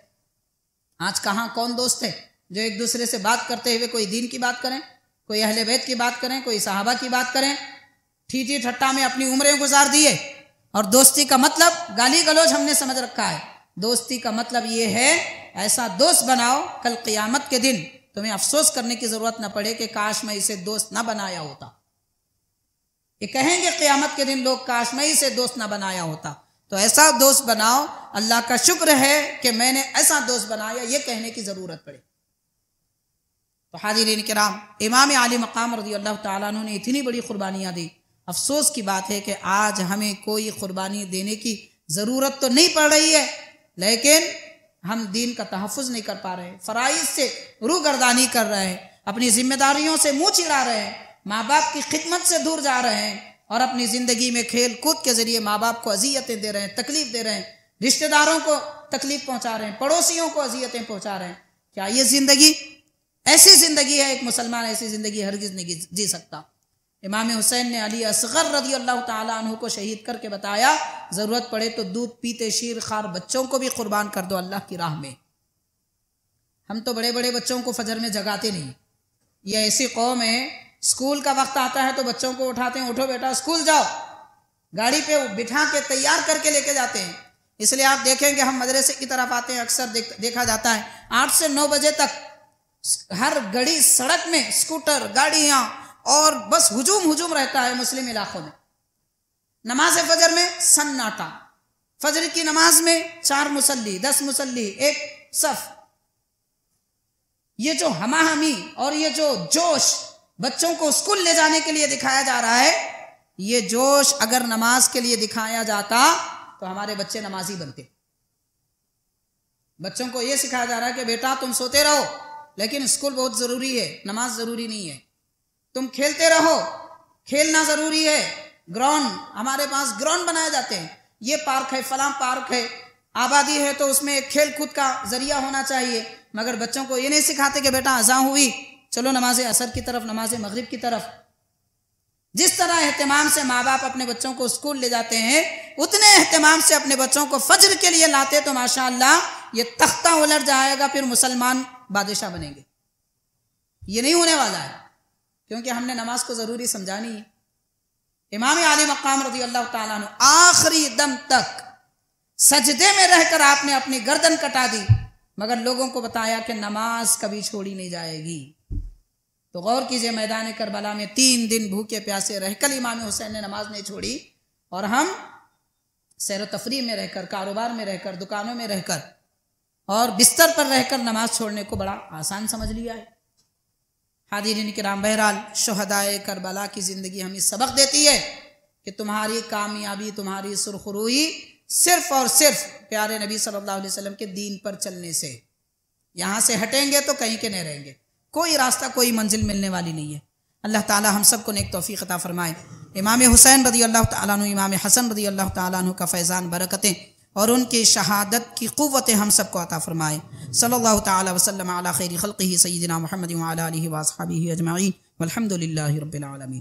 A: آج کہاں کون دوست ہے جو ایک دوسرے سے بات کرتے ہوئے کوئی دین کی بات کریں، کوئی اہل بیت کی بات کریں، کوئی صحابہ کی بات کریں؟ ٹھیٹھی ٹھٹا میں اپنی عمریں گزار دیے۔ اور دوستی کا مطلب گالی گلوچ ہم نے سمجھ رکھا ہے۔ دوستی کا مطلب یہ ہے ایسا دوست بناؤ کل قیامت کے دن تمہیں افسوس کرنے کی ضرورت نہ پڑے کہ کاش میں اسے دوست نہ بنایا ہوتا. یہ کہیں گے قیامت کے دن لوگ کاش میں اسے دوست نہ بنایا ہوتا. تو ایسا دوست بناؤ، اللہ کا شکر ہے کہ میں نے ایسا دوست بنایا، یہ کہنے کی ضرورت پڑے. تو حاضرین کرام، امام عالی مقام رضی اللہ تعالیٰ عنہ نے اتنی بڑی قربانیاں دی. افسوس کی بات ہے کہ آج ہمیں کوئی قربانی دینے کی ضرورت تو نہیں پڑ رہی ہے، لیکن ہم دین کا تحفظ نہیں کر پا رہے ہیں، فرائض سے روگردانی کر رہے ہیں، اپنی ذمہ داریوں سے منہ چرا رہے ہیں، ماں باپ کی خدمت سے دور جا رہے ہیں، اور اپنی زندگی میں کھیل کود کے ذریعے ماں باپ کو اذیتیں دے رہے ہیں، تکلیف دے رہے ہیں، رشتہ داروں کو تکلیف پہنچا رہے ہیں، پڑوسیوں کو اذیتیں پہنچا رہے ہیں. کیا یہ زندگی ایسی زندگی ہے؟ ایک مسلمان ایسی زندگی ہرگز نہیں جی سکتا. امام حسین نے علی اصغر رضی اللہ تعالیٰ عنہ کو شہید کر کے بتایا، ضرورت پڑے تو دودھ پیتے شیر خوار بچوں کو بھی قربان کر دو اللہ کی راہ میں. ہم تو بڑے بڑے بچوں کو فجر میں جگاتے نہیں. یہ ایسی قوم ہے، اسکول کا وقت آتا ہے تو بچوں کو اٹھاتے ہیں، اٹھو بیٹا اسکول جاؤ، گاڑی پہ بٹھا کے تیار کر کے لے کے جاتے ہیں. اس لیے آپ دیکھیں کہ ہم مدرسے کی طرف آتے ہیں، اکثر دیکھا جاتا ہے 8 سے 9 بجے تک ہر گھڑی سڑک میں اسکوٹر گاڑیاں اور بس ہجوم رہتا ہے مسلم علاقوں میں. نماز فجر میں سناٹا، فجر کی نماز میں 4 مصلی 10 مصلی ایک صف. یہ جو ہماہمی اور یہ جو جوش بچوں کو اسکول لے جانے کے لیے دکھایا جا رہا ہے، یہ جوش اگر نماز کے لیے دکھایا جاتا تو ہمارے بچے نمازی بنتے. بچوں کو یہ سکھایا جا رہا ہے کہ بیٹا تم سوتے رہو لیکن اسکول بہت ضروری ہے، نماز ضروری نہیں ہے. تم کھیلتے رہو، کھیلنا ضروری ہے. گراؤنڈ، ہمارے پاس گراؤنڈ بنائے جاتے ہیں، یہ پارک ہے، فلاں پارک ہے، آبادی ہے تو اس میں ایک کھیل کود کا ذریعہ ہونا چاہیے. مگر بچوں کو یہ نہیں سکھاتے کہ بیٹا اذان ہوئی چلو نماز عصر کی طرف، نماز مغرب کی طرف. جس طرح اہتمام سے ماں باپ اپنے بچوں کو اسکول لے جاتے ہیں، اتنے اہتمام سے اپنے بچوں کو فجر کے لیے لاتے تو ماشاءاللہ یہ تختہ الٹ جائے گا، پھر مسلمان بادشاہ بنیں گے. یہ نہیں ہونے والا ہے، کیونکہ ہم نے نماز کو ضروری سمجھا نہیں ہے. امام عالی مقام رضی اللہ تعالیٰ عنہ آخری دم تک سجدے میں رہ کر آپ نے اپنی گردن کٹا دی، مگر لوگوں کو بتایا کہ نماز کبھی چھوڑی نہیں جائے گی. تو غور کیجئے، میدان کربلا میں 3 دن بھوکے پیاسے رہ کر امام حسین نے نماز نہیں چھوڑی، اور ہم سیر و تفریح میں رہ کر، کاروبار میں رہ کر، دکانوں میں رہ کر اور بستر پر رہ کر نماز چھوڑنے کو بڑا آسان سمجھ لیا ہے. حاضرین کرام، بہرحال شہدائے کربلا کی زندگی ہمیں سبق دیتی ہے کہ تمہاری کامیابی، تمہاری سرخروئی صرف اور صرف پیارے نبی صلی اللہ علیہ وسلم کے دین پر چلنے سے. یہاں سے ہٹیں گے تو کہیں کے نہیں رہیں گے، کوئی راستہ، کوئی منزل ملنے والی نہیں ہے. اللہ تعالی ہم سب کو نیک توفیق عطا فرمائے. امام حسین رضی اللہ تعالیٰ عنہ، امام حسن رضی اللہ تعالیٰ عنہ کا فیضان برکتیں اور ان کی شہادت کی قوتیں ہم سب کو عطا فرمائے. صلی اللہ تعالی وسلم علی خیر خلقہ سیدنا محمد وعلی آلہ واصحابہ اجمعین والحمد للہ رب العالمین.